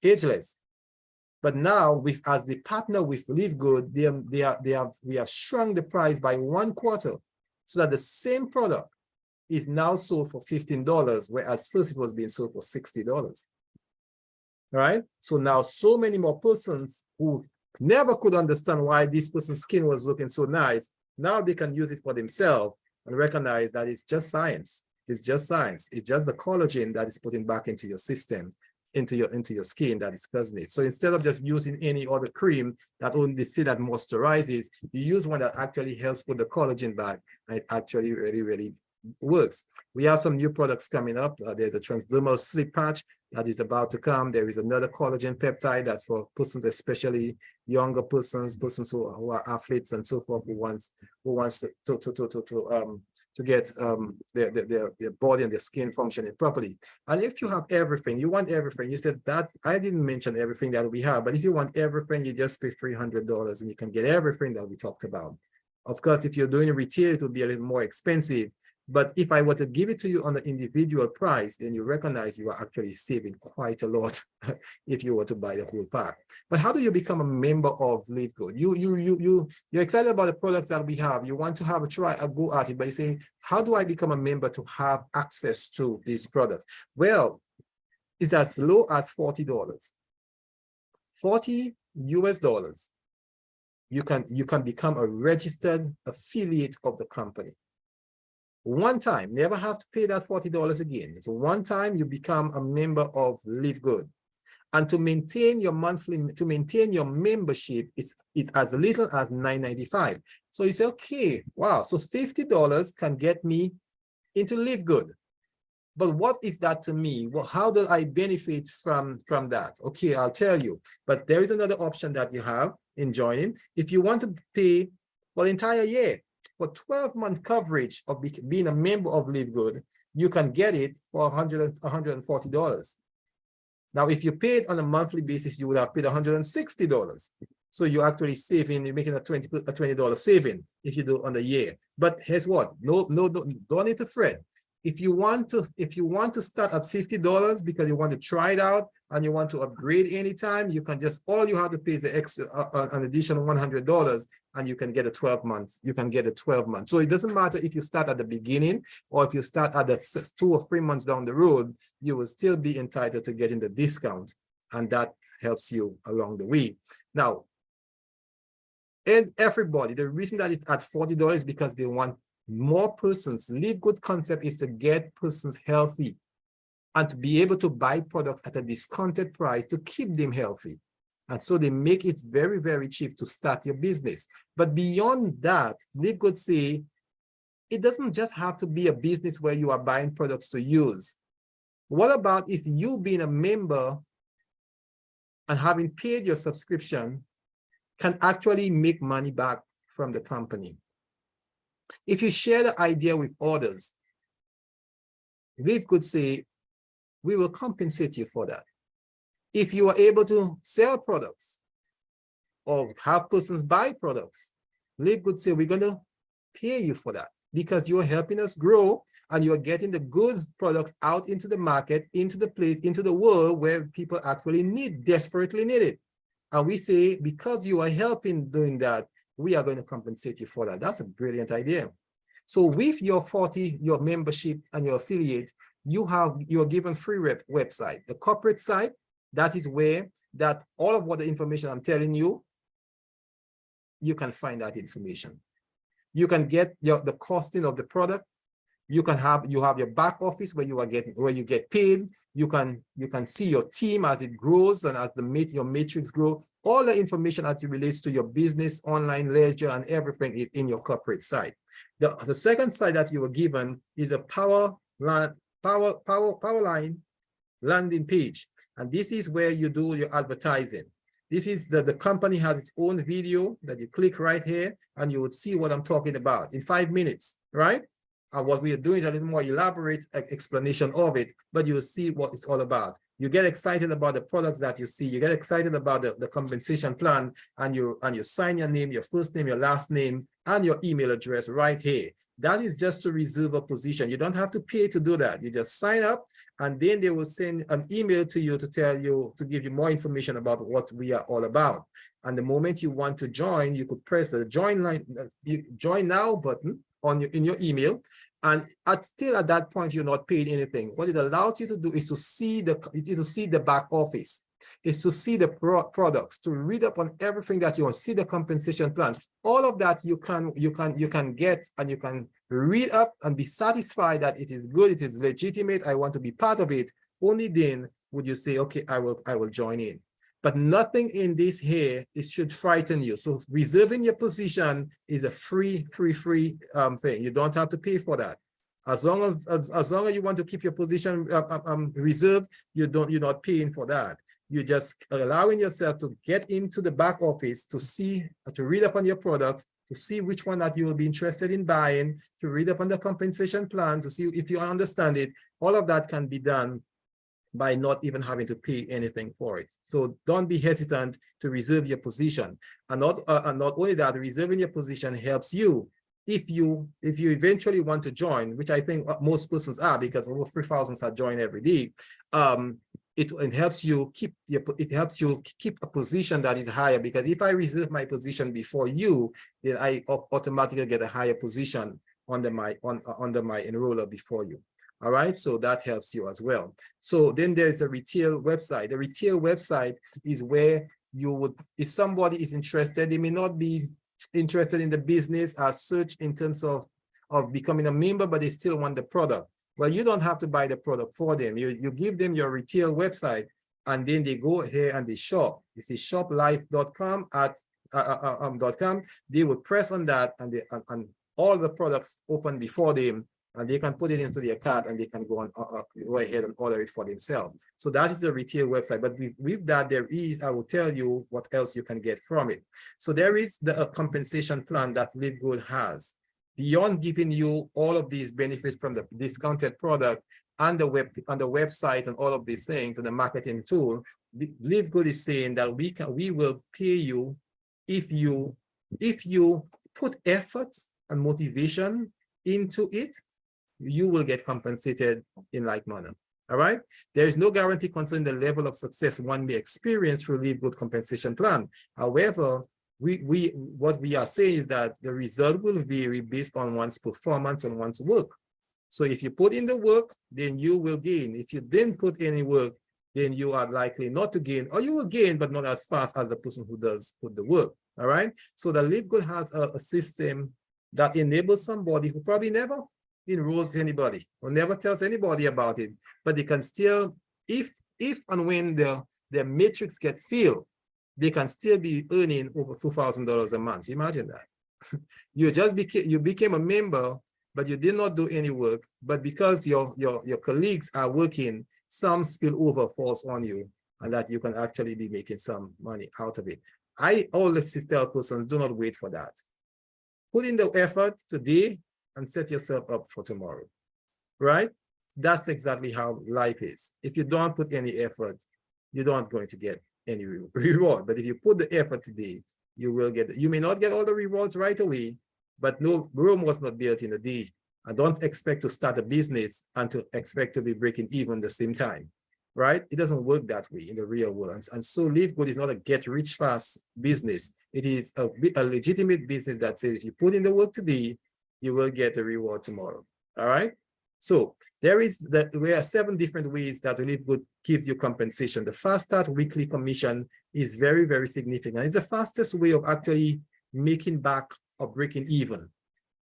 Ageless. But now, as the partner with Live Good, we have shrunk the price by 1/4, so that the same product is now sold for $15, whereas first it was being sold for $60. Right? So now so many more persons who never could understand why this person's skin was looking so nice, now they can use it for themselves and recognize that it's just science. It's just science. It's just the collagen that is putting back into your system, into your skin that is causing it. So instead of just using any other cream that only say that moisturizes, you use one that actually helps put the collagen back, and it actually really works. We have some new products coming up. There's a transdermal sleep patch that is about to come. There is another collagen peptide that's for persons, especially younger persons who are athletes and so forth, who wants to get their body and their skin functioning properly. And if you have everything, you want everything. You said that I didn't mention everything that we have, but if you want everything, you just pay $300 and you can get everything that we talked about. Of course, if you're doing retail, it will be a little more expensive. But if I were to give it to you on the individual price, then you recognize you are actually saving quite a lot if you were to buy the whole pack. But how do you become a member of Live Good? You're excited about the products that we have. You want to have a go at it, but you say, how do I become a member to have access to these products? Well, it's as low as $40. $40 US. You can become a registered affiliate of the company. One time, never have to pay that $40 again. So one time you become a member of Live Good. And to maintain your membership, it's as little as $9.95. So you say, okay, wow, so $50 can get me into Live Good. But what is that to me? Well, how do I benefit from that? Okay, I'll tell you. But there is another option that you have in joining. If you want to pay for the entire year, for 12-month coverage of being a member of Live Good, you can get it for $140. Now, if you paid on a monthly basis, you would have paid $160. So you're actually saving, you're making a $20 saving if you do on the year. But here's what, no, don't need to fret. If you want to start at $50 because you want to try it out and you want to upgrade anytime, you can just, all you have to pay is the extra an additional $100 and you can get a 12 months. You can get a 12 months. So it doesn't matter if you start at the beginning or if you start at the 2 or 3 months down the road, you will still be entitled to getting the discount, and that helps you along the way. Now, and everybody, the reason that it's at $40 is because they want more persons. Live Good concept is to get persons healthy and to be able to buy products at a discounted price to keep them healthy. And so they make it very, very cheap to start your business. But beyond that, Live Good say, it doesn't just have to be a business where you are buying products to use. What about if you being a member and having paid your subscription can actually make money back from the company? If you share the idea with others, Live Good say, we will compensate you for that. If you are able to sell products or have persons buy products, Live Good say, we're going to pay you for that because you're helping us grow and you're getting the good products out into the market, into the place, into the world where people actually desperately need it. And we say, because you are helping doing that, we are going to compensate you for that. That's a brilliant idea. So with your membership and your affiliate, you're given free website. The corporate site, that is where that all of what the information I'm telling you, you can find that information. You can get the costing of the product. You have your back office where you get paid. You can see your team as it grows and as your matrix grow. All the information as it relates to your business, online ledger, and everything is in your corporate site. The second site that you were given is a power line landing page, and this is where you do your advertising. This is the company has its own video that you click right here, and you would see what I'm talking about in 5 minutes, right? And what we are doing is a little more elaborate explanation of it, but you'll see what it's all about. You get excited about the products that you see. You get excited about the compensation plan, and you sign your name, your first name, your last name, and your email address right here. That is just to reserve a position. You don't have to pay to do that. You just sign up, and then they will send an email to you to give you more information about what we are all about. And the moment you want to join, you could press the join now button in your email, and still at that point you're not paid anything. What it allows you to do is to see the back office, is to see the products, to read up on everything that you want, see the compensation plan. All of that you can get, and you can read up and be satisfied that it is good, it is legitimate, I want to be part of it. Only then would you say, okay, I will join in. But nothing in this here should frighten you. So reserving your position is a free thing. You don't have to pay for that. As long as you want to keep your position reserved, you're not paying for that. You're just allowing yourself to get into the back office to read up on your products, to see which one that you will be interested in buying, to read up on the compensation plan, to see if you understand it. All of that can be done by not even having to pay anything for it. So don't be hesitant to reserve your position. And not only that, reserving your position helps you if you eventually want to join, which I think most persons are, because over 3,000 are joined every day. It helps you keep a position that is higher, because if I reserve my position before you, then I automatically get a higher position under my enroller before you. All right, so that helps you as well. So then there's a retail website. The retail website is where you would, if somebody is interested, they may not be interested in the business as such in terms of becoming a member, but they still want the product. Well, you don't have to buy the product for them. You give them your retail website, and then they go here and they shop. It's shoplife.com .com. They will press on that, and all the products open before them, and they can put it into their cart, and they can go ahead and order it for themselves. So that is a retail website. But with that, I will tell you what else you can get from it. So there is the compensation plan that Live Good has. Beyond giving you all of these benefits from the discounted product and the website and all of these things and the marketing tool, Live Good is saying that we will pay you if you put effort and motivation into it, you will get compensated in like manner. All right. There is no guarantee concerning the level of success one may experience through Live Good compensation plan. However, what we are saying is that the result will vary based on one's performance and one's work. So if you put in the work, then you will gain. If you didn't put any work, then you are likely not to gain, or you will gain, but not as fast as the person who does put the work. All right. So the Live Good has a system that enables somebody who probably never enrolls anybody or never tells anybody about it, but they can still, if and when their matrix gets filled, they can still be earning over $2,000 a month. Imagine that. You became a member, but you did not do any work, but because your colleagues are working, some spillover falls on you, and that you can actually be making some money out of it. I always tell persons, do not wait for that. Put in the effort today and set yourself up for tomorrow, right? That's exactly how life is. If you don't put any effort, you're not going to get any reward. But if you put the effort today, you will get, you may not get all the rewards right away, but no, Rome was not built in a day. And don't expect to start a business and to expect to be breaking even the same time, right? It doesn't work that way in the real world. And so Live Good is not a get rich fast business. It is a legitimate business that says if you put in the work today, you will get the reward tomorrow. All right. So there are 7 different ways that Live Good gives you compensation. The fast start weekly commission is very, very significant. It's the fastest way of actually making back or breaking even.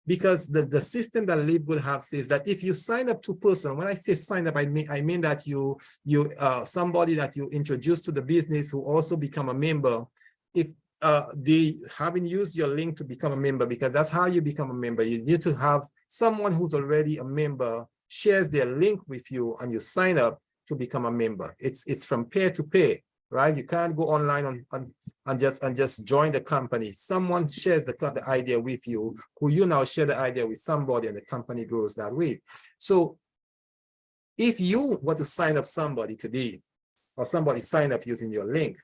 Because the system that Live Good have says that if you sign up to person, when I say sign up, I mean that you somebody that you introduce to the business who also become a member, if they haven't used your link to become a member, because that's how you become a member. You need to have someone who's already a member shares their link with you and you sign up to become a member. It's from peer to peer, right? You can't go online and just join the company. Someone shares the idea with you, who you now share the idea with somebody, and the company grows that way. So if you want to sign up somebody today, or somebody sign up using your link,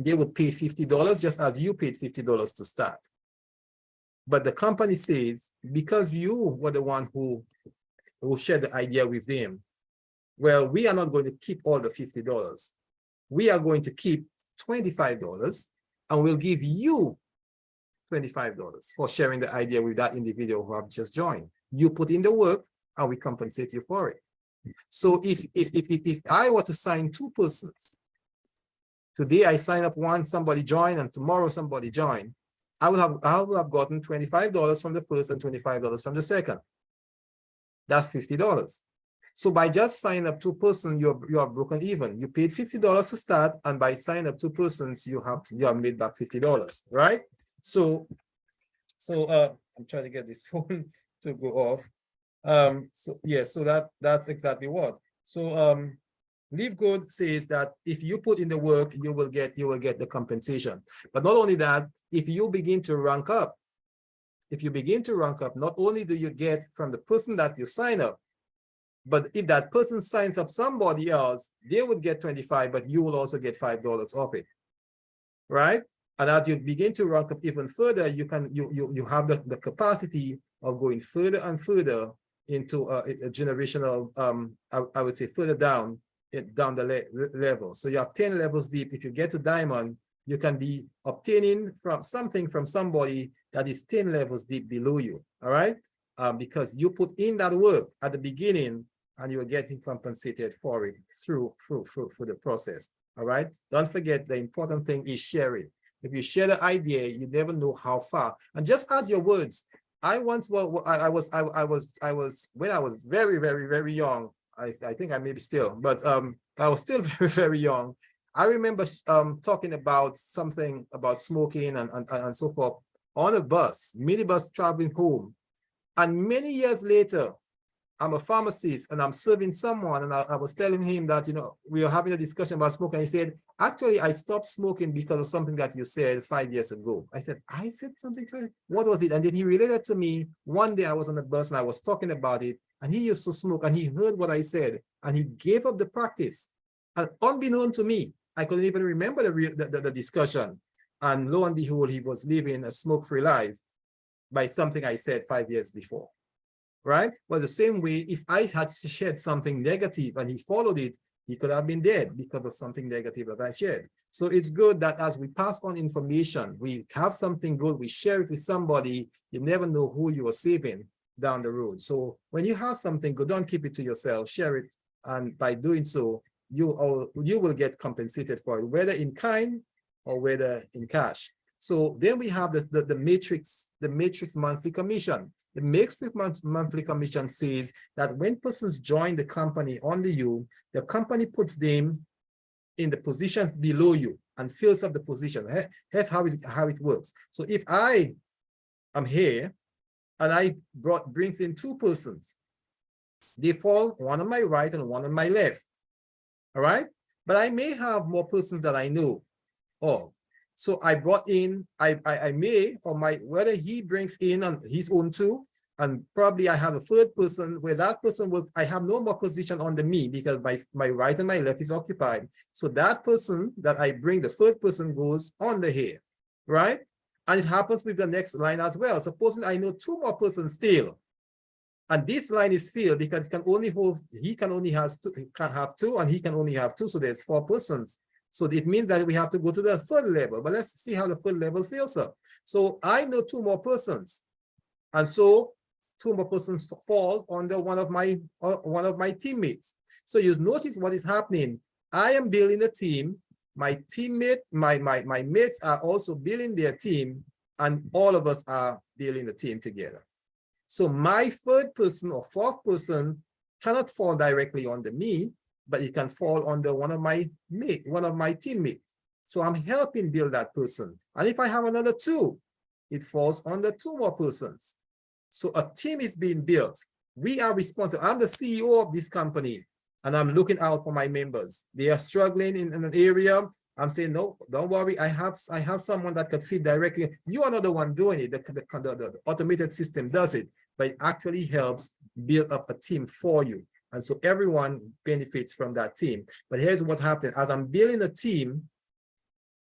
they would pay $50 just as you paid $50 to start. But the company says, because you were the one who shared the idea with them, well, we are not going to keep all the $50. We are going to keep $25 and we'll give you $25 for sharing the idea with that individual who have just joined. You put in the work and we compensate you for it. So if I were to sign 2 persons, today I sign up one, somebody join, and tomorrow somebody join, I would have gotten $25 from the first and $25 from the second. That's $50. So by just signing up 2 persons, you are broken even. You paid $50 to start, and by signing up 2 persons, you have made back $50, right? So I'm trying to get this phone to go off. So that's exactly what. So Live Good says that if you put in the work, you will get the compensation. But not only that, if you begin to rank up, not only do you get from the person that you sign up, but if that person signs up somebody else, they would get $25, but you will also get $5 off it, right? And as you begin to rank up even further, you have the capacity of going further and further into a generational, I would say further down the level. So you have 10 levels deep. If you get to diamond, you can be obtaining something from somebody that is 10 levels deep below you, all right? Because you put in that work at the beginning and you are getting compensated for it through the process, all right? Don't forget, the important thing is sharing. If you share the idea, you never know how far. And just add your words. I was when I was very, very, very young, I think I may be still, but I was still very, very young. I remember talking about something about smoking and so forth on a minibus traveling home. And many years later, I'm a pharmacist and I'm serving someone, and I was telling him that, we were having a discussion about smoking. He said, actually, I stopped smoking because of something that you said 5 years ago. I said something, what was it? And then he related to me. One day I was on the bus and I was talking about it, and he used to smoke, and he heard what I said, and he gave up the practice. And unbeknown to me, I couldn't even remember the discussion. And lo and behold, he was living a smoke-free life by something I said 5 years before. right? Well, the same way, if I had shared something negative and he followed it, he could have been dead because of something negative that I shared. So it's good that as we pass on information, we have something good, we share it with somebody, you never know who you are saving down the road. So when you have something good, don't keep it to yourself, share it. And by doing so, you will get compensated for it, whether in kind or whether in cash. So then we have the matrix monthly commission. The matrix monthly commission says that when persons join the company under you, the company puts them in the positions below you and fills up the position. That's how it works. So if I am here and I brings in two persons, they fall one on my right and one on my left. All right, but I may have more persons that I know of. So I brought in, I may, or whether he brings in on his own two, and probably I have a third person where that person I have no more position under me because my right and my left is occupied. So that person that I bring, the third person goes under here, right? And it happens with the next line as well. Supposing I know two more persons still, and this line is filled because he can only have two, and he can only have two. So there's four persons. So it means that we have to go to the third level. But let's see how the third level fills up. So I know two more persons, and so two more persons fall under one of my teammates. So you notice what is happening. I am building a team. My teammate, my mates are also building their team, and all of us are building the team together. So my third person or fourth person cannot fall directly under me, but it can fall under one of my teammates. So I'm helping build that person. And if I have another two, it falls under two more persons. So a team is being built. We are responsible. I'm the CEO of this company, and I'm looking out for my members. They are struggling in an area. I'm saying, no, don't worry. I have someone that could feed directly. You are not the one doing it. The automated system does it, but it actually helps build up a team for you. And so everyone benefits from that team. But here's what happens. As I'm building a team,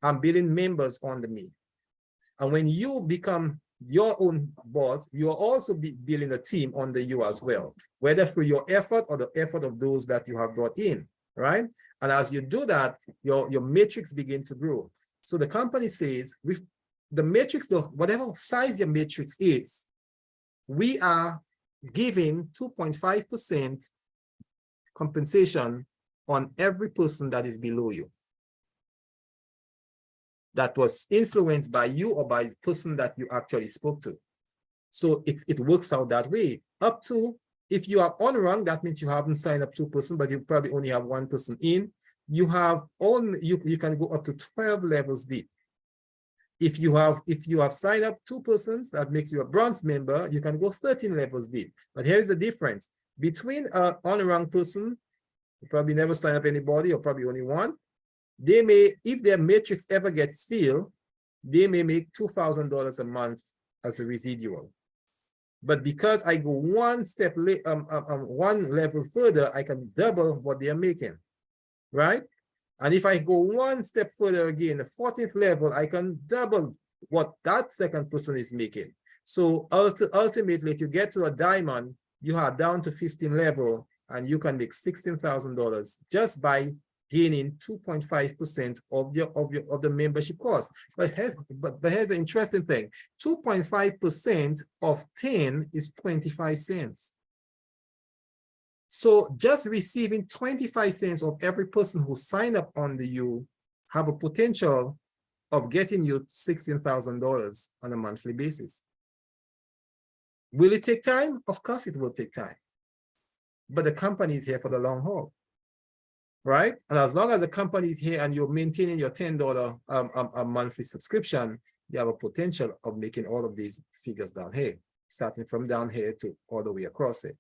I'm building members under me. And when you become your own boss, you're also building a team under you as well, whether through your effort or the effort of those that you have brought in, right? And as you do that, your matrix begin to grow. So the company says, with the matrix, whatever size your matrix is, we are giving 2.5% compensation on every person that is below you, that was influenced by you or by the person that you actually spoke to. So it works out that way. Up to, if you are on rung, that means you haven't signed up 2 persons, but you probably only have 1 person in. You can go up to 12 levels deep. If you have signed up 2 persons, that makes you a bronze member, you can go 13 levels deep. But here's the difference. Between an on-rung person, who probably never signed up anybody, or probably only 1, they may, if their matrix ever gets filled, they may make $2,000 a month as a residual. But because I go one level further, I can double what they are making, right? And if I go one step further again, the 14th level, I can double what that second person is making. So ultimately, if you get to a diamond, you are down to 15 level, and you can make $16,000 just by gaining 2.5% of the membership cost. But here's the interesting thing: 2.5% of 10 is 25 cents. So just receiving 25 cents of every person who signed up under you have a potential of getting you $16,000 on a monthly basis. Will it take time? Of course it will take time. But the company is here for the long haul, right? And as long as the company is here and you're maintaining your $10 a monthly subscription, you have a potential of making all of these figures down here, starting from down here to all the way across it.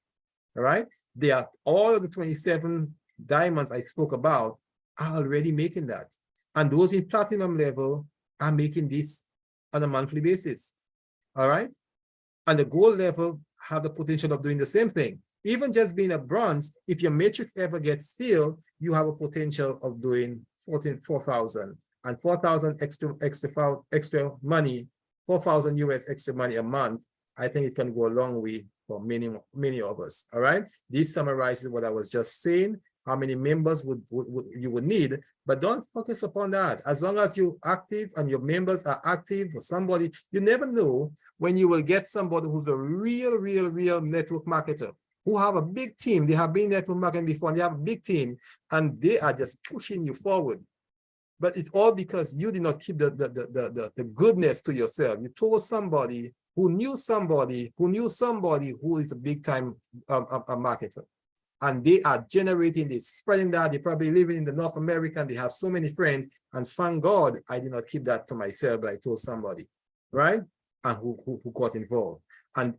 All right? They are all of the 27 diamonds I spoke about are already making that. And those in platinum level are making this on a monthly basis. All right? And the gold level have the potential of doing the same thing. Even just being a bronze, if your matrix ever gets filled, you have a potential of doing 4,000 and 4,000 extra money, 4,000 US extra money a month. I think it can go a long way for many of us. All right. This summarizes what I was just saying, how many members you would need, but don't focus upon that. As long as you're active and your members are active for somebody, you never know when you will get somebody who's a real network marketer, who have a big team. They have been network marketing before, and they have a big team, and they are just pushing you forward. But it's all because you did not keep the goodness to yourself. You told somebody who knew somebody who is a big time marketer. And they are generating this, spreading that. They probably living in the North America and they have so many friends. And thank God I did not keep that to myself, but I told somebody, right? And who got involved. And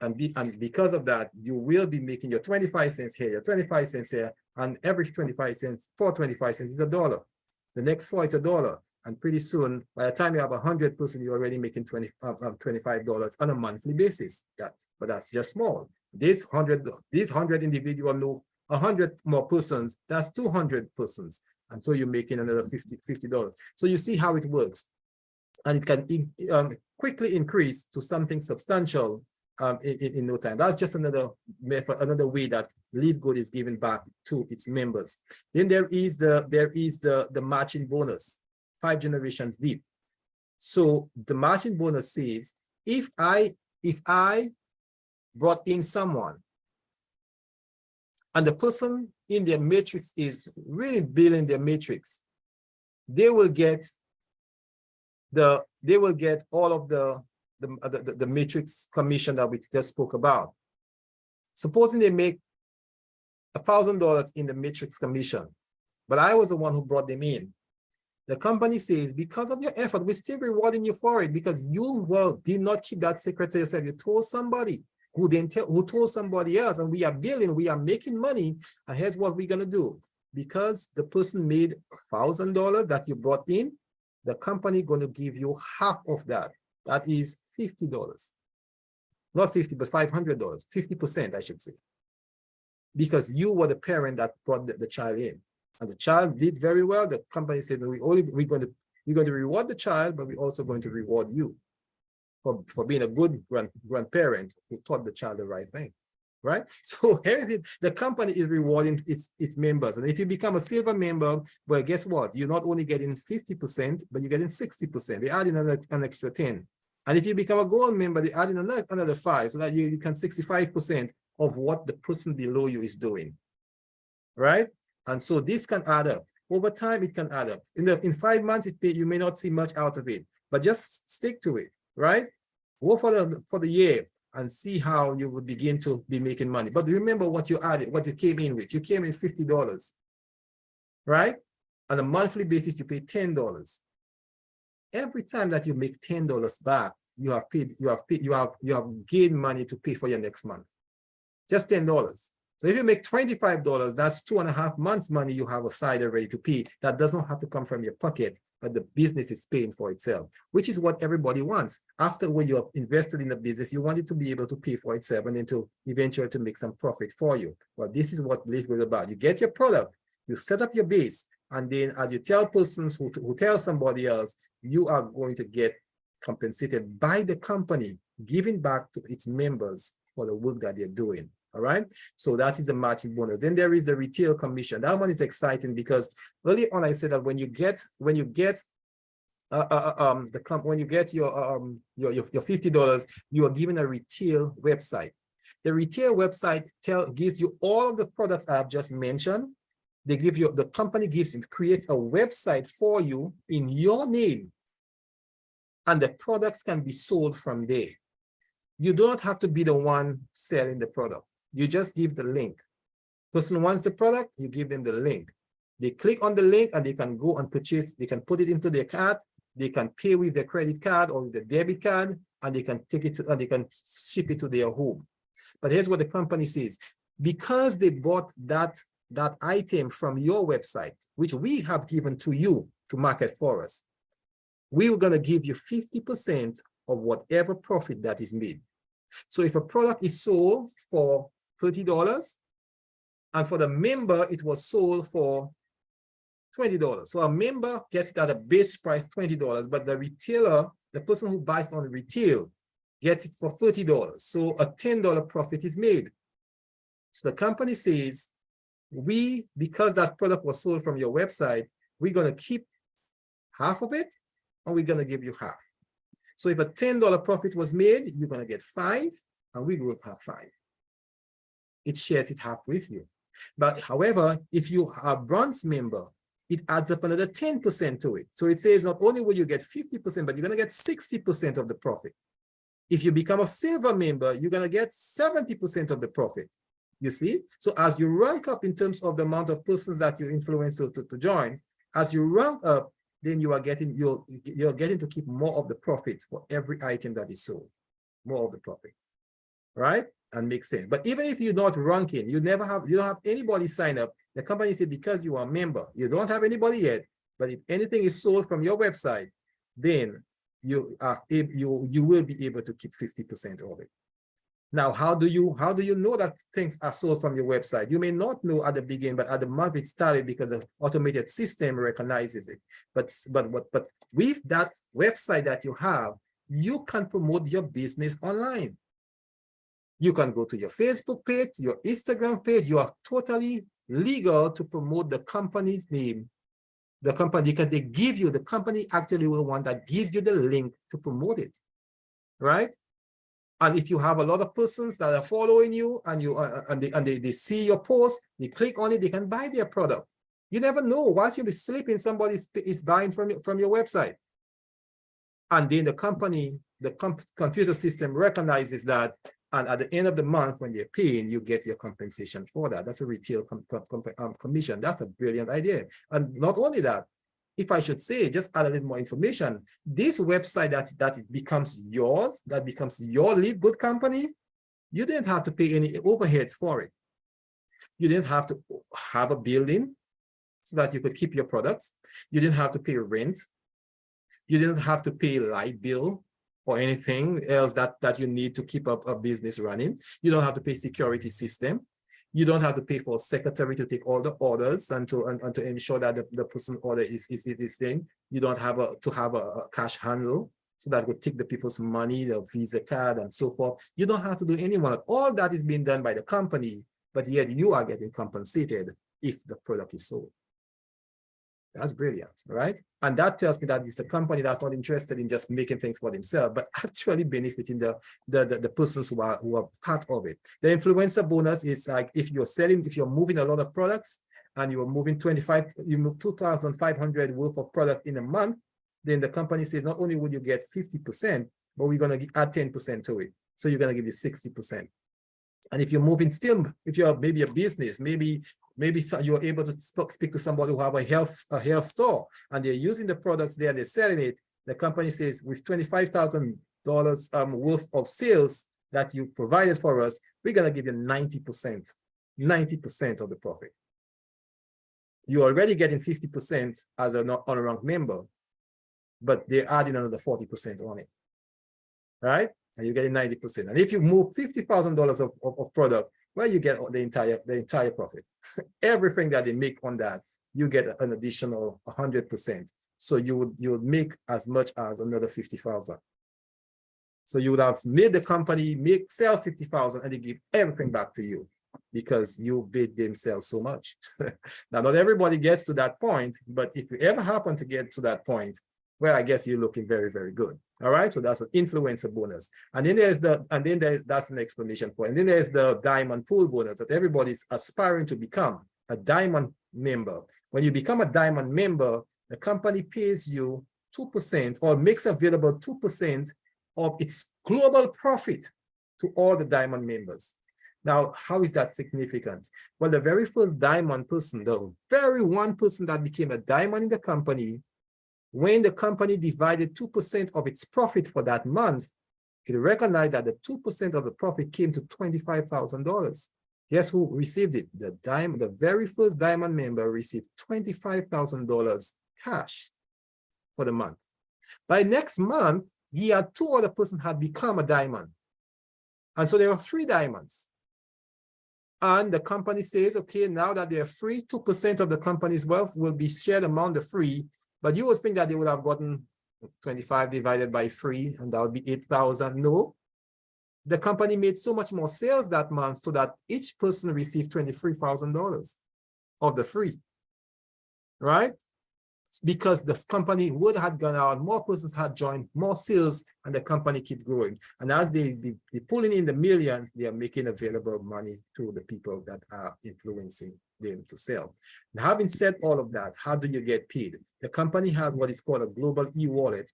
because of that, you will be making your 25 cents here, your 25 cents here, and every 25 cents, for 25 cents is $1. The next 4 is $1. And pretty soon, by the time you have 100 person, you're already making $25 on a monthly basis. But that's just small. These 100 individual know 100 more persons, that's 200 persons. And so you're making another $50. So you see how it works. And it can quickly increase to something substantial in no time. That's just another method, another way that Live Good is giving back to its members. Then there is the matching bonus, 5 generations deep. So the matching bonus says, if I brought in someone and the person in their matrix is really building their matrix, they will get all of the matrix commission that we just spoke about. Supposing they make $1,000 in the matrix commission, but I was the one who brought them in. The company says, because of your effort, we're still rewarding you for it, because you did not keep that secret to yourself. You told somebody who told somebody else, and we are building, we are making money. And here's what we're gonna do. Because the person made $1,000 that you brought in, the company gonna give you half of that. That is $50. Not 50, but $500, 50%, I should say. Because you were the parent that brought the child in. And the child did very well. The company said, we're going to reward the child, but we're also going to reward you for being a good grandparent who taught the child the right thing, right? So here is it. The company is rewarding its members. And if you become a silver member, well, guess what? You're not only getting 50%, but you're getting 60%. They add in an extra 10. And if you become a gold member, they add in another 5, so that you can 65% of what the person below you is doing, right? And so this can add up. Over time, it can add up. In 5 months, you may not see much out of it, but just stick to it, right? Go for the year and see how you would begin to be making money. But remember what you added, what you came in with. You came in $50, right? On a monthly basis, you pay $10. Every time that you make $10 back, you have gained money to pay for your next month. Just $10. So if you make $25, that's 2.5 months money you have aside already to pay. That doesn't have to come from your pocket, but the business is paying for itself, which is what everybody wants. After when you have invested in the business, you want it to be able to pay for itself and then to eventually to make some profit for you. Well, this is what Live Good is about. You get your product, you set up your base, and then as you tell persons who tell somebody else, you are going to get compensated by the company, giving back to its members for the work that they're doing. All right, so that is the matching bonus. Then there is the retail commission. That one is exciting because early on I said that when you get your $50, you are given a retail website. The retail website gives you all of the products I have just mentioned. The company creates a website for you in your name, and the products can be sold from there. You don't have to be the one selling the product. You just give the link. Person wants the product, you give them the link. They click on the link and they can go and purchase. They can put it into their cart. They can pay with their credit card or the debit card, and they can take it and they can ship it to their home. But here's what the company says. Because they bought that item from your website, which we have given to you to market for us, we were going to give you 50% of whatever profit that is made. So if a product is sold for $30, and for the member, it was sold for $20. So a member gets it at a base price, $20, but the retailer, the person who buys on retail, gets it for $30. So a $10 profit is made. So the company says, because that product was sold from your website, we're going to keep half of it, and we're going to give you half. So if a $10 profit was made, you're going to get 5, and we will have 5. It shares it half with you. But however, if you are a bronze member, it adds up another 10% to it. So it says not only will you get 50%, but you're going to get 60% of the profit. If you become a silver member, you're going to get 70% of the profit. You see? So as you rank up in terms of the amount of persons that you influence to join, as you rank up, then you're getting to keep more of the profit for every item that is sold. More of the profit. Right? And makes sense. But even if you're not ranking, you don't have anybody sign up. The company said, because you are a member, you don't have anybody yet, but if anything is sold from your website, then you will be able to keep 50% of it. Now, how do you know that things are sold from your website? You may not know at the beginning, but at the month it started because the automated system recognizes it. But with that website that you have, you can promote your business online. You can go to your Facebook page, your Instagram page. You are totally legal to promote the company's name. The company, because they give you, the company actually will want that gives you the link to promote it, right? And if you have a lot of persons that are following you and they see your post, they click on it, they can buy their product. You never know. Once you'll be sleeping, somebody is buying from your website. And then the computer system recognizes that, and at the end of the month, when they're paying, you get your compensation for that. That's a retail commission. That's a brilliant idea. And not only that, if I should say, just add a little more information, this website that it becomes yours, that becomes your Live Good company, you didn't have to pay any overheads for it. You didn't have to have a building so that you could keep your products. You didn't have to pay rent. You didn't have to pay light bill or anything else that you need to keep up a business running. You don't have to pay security system. You don't have to pay for a secretary to take all the orders and to ensure that the person's order is thing. You don't have to have a cash handle so that would take the people's money, the Visa card and so forth. You don't have to do any one. All that is being done by the company, but yet you are getting compensated if the product is sold. That's brilliant, right? And that tells me that it's a company that's not interested in just making things for themselves, but actually benefiting the persons who are part of it. The influencer bonus is like if you're moving a lot of products and you are moving you move 2,500 worth of product in a month, then the company says not only will you get 50%, but we're going to add 10% to it. So you're going to give you 60%. And if you're moving if you're maybe a business, maybe you're able to speak to somebody who have a health store and they're using the products there, they're selling it. The company says with $25,000 worth of sales that you provided for us, we're going to give you 90% of the profit. You're already getting 50% as an unranked member, but they're adding another 40% on it, right? And you're getting 90%. And if you move $50,000 of product, well, you get the entire profit. Everything that they make on that, you get an additional 100%. So you would make as much as another 50,000. So you would have made the company sell 50,000 and they give everything back to you because you bid them sell so much. Now, not everybody gets to that point, but if you ever happen to get to that point, well, I guess you're looking very, very good. All right, so that's an influencer bonus. And then that's an explanation for it. And then there's the diamond pool bonus that everybody's aspiring to become a diamond member. When you become a diamond member, the company pays you 2% or makes available 2% of its global profit to all the diamond members. Now, how is that significant? Well, the very first diamond person, the very one person that became a diamond in the company, when the company divided 2% of its profit for that month, it recognized that the 2% of the profit came to $25,000. Guess who received it? The very first diamond member received $25,000 cash for the month. By next month, he had 2 other persons had become a diamond. And so there were 3 diamonds. And the company says, okay, now that they're free, 2% of the company's wealth will be shared among the free. But you would think that they would have gotten 25 divided by 3, and that would be 8,000. No, the company made so much more sales that month so that each person received $23,000 of the free, right? Because the company would have gone out, more persons had joined, more sales, and the company keep growing. And as they pulling in the millions, they are making available money to the people that are influencing them to sell. Now, having said all of that, how do you get paid? The company has what is called a global e-wallet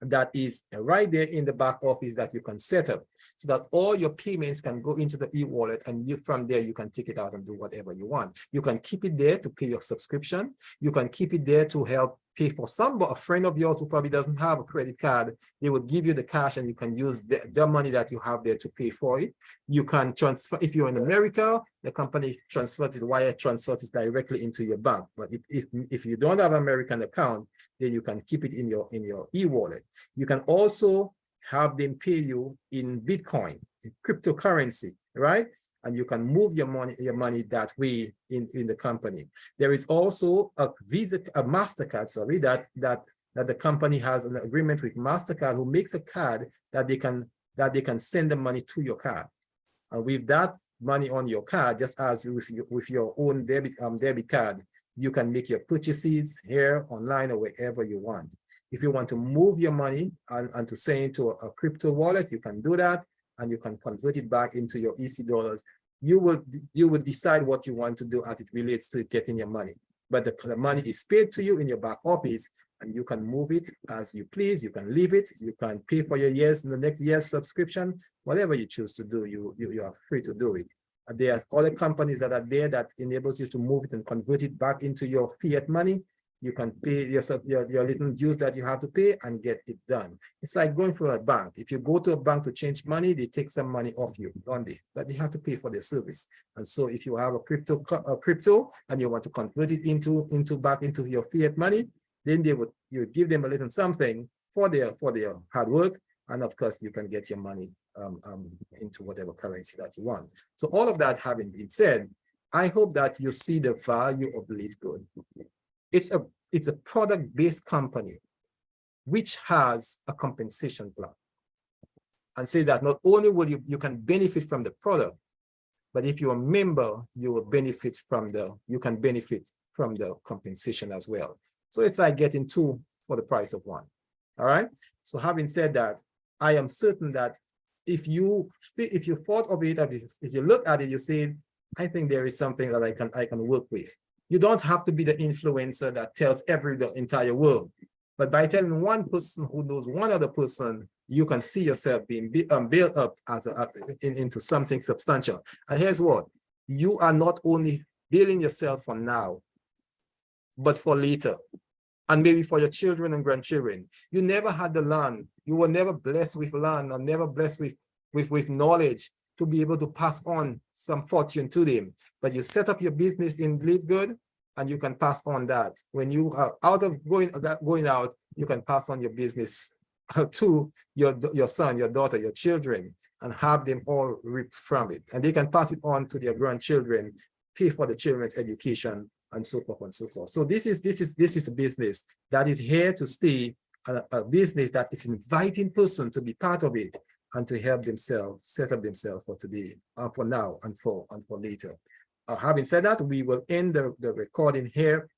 that is right there in the back office that you can set up so that all your payments can go into the e-wallet, and you from there you can take it out and do whatever you want. You can keep it there to pay your subscription. You can keep it there to help pay for a friend of yours who probably doesn't have a credit card. They would give you the cash and you can use the money that you have there to pay for it. You can transfer, if you're in America, the company transfers it, wire transfers it directly into your bank. But if you don't have an American account, then you can keep it in your e-wallet. You can also have them pay you in Bitcoin, in cryptocurrency, right? And you can move your money that way in the company. There is also a MasterCard, sorry, that the company has an agreement with MasterCard, who makes a card that they can send the money to your card. And with that money on your card, just as with your own debit card, you can make your purchases here, online, or wherever you want. If you want to move your money and to send it to a crypto wallet, you can do that, and you can convert it back into your EC dollars. You will decide what you want to do as it relates to getting your money. But the money is paid to you in your back office, and you can move it as you please. You can leave it. You can pay for your the next year's subscription. Whatever you choose to do, you are free to do it. And there are other companies that are there that enables you to move it and convert it back into your fiat money. You can pay your little dues that you have to pay and get it done. It's like going for a bank. If you go to a bank to change money, they take some money off you, don't they? But you have to pay for their service. And so if you have a crypto and you want to convert it back into your fiat money, then you give them a little something for their hard work. And of course, you can get your money into whatever currency that you want. So all of that having been said, I hope that you see the value of LiveGood. It's a product-based company which has a compensation plan, and say that not only will you can benefit from the product, but if you're a member, you will benefit from the compensation as well. So it's like getting two for the price of one. All right. So having said that, I am certain that if you thought of it, if you look at it, you say, I think there is something that I can work with. You don't have to be the influencer that tells the entire world. But by telling one person who knows one other person, you can see yourself being built up into something substantial. And here's what, you are not only building yourself for now, but for later. And maybe for your children and grandchildren. You never had the land. You were never blessed with land, or never blessed with knowledge to be able to pass on some fortune to them. But you set up your business in LiveGood, and you can pass on that. When you are out of going out, you can pass on your business to your son, your daughter, your children, and have them all reap from it. And they can pass it on to their grandchildren, pay for the children's education, and so forth and so forth. So this is a business that is here to stay, a business that is inviting person to be part of it and to help themselves set up themselves for today, for now, and for later. Having said that, we will end the recording here,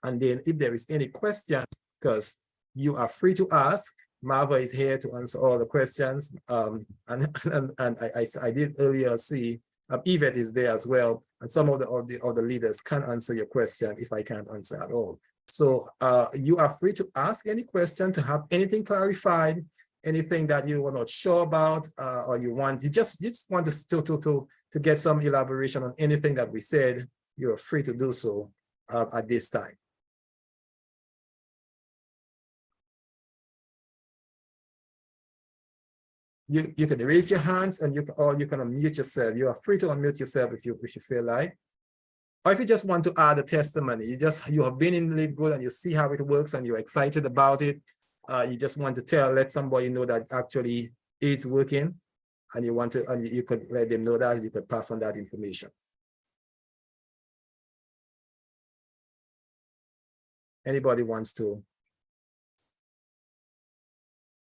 and then if there is any question, because you are free to ask. Marva is here to answer all the questions, and I did earlier see Yvette is there as well, and some of the leaders can answer your question if I can't answer at all. So you are free to ask any question, to have anything clarified, anything that you were not sure about, or you just want to get some elaboration on anything that we said. You are free to do so at this time. You can raise your hands, and you can unmute yourself. You are free to unmute yourself if you feel like. Or if you just want to add a testimony, you have been in LiveGood and you see how it works and you're excited about it. You just want to let somebody know that it actually is working, and you could let them know that, you could pass on that information. Anybody wants to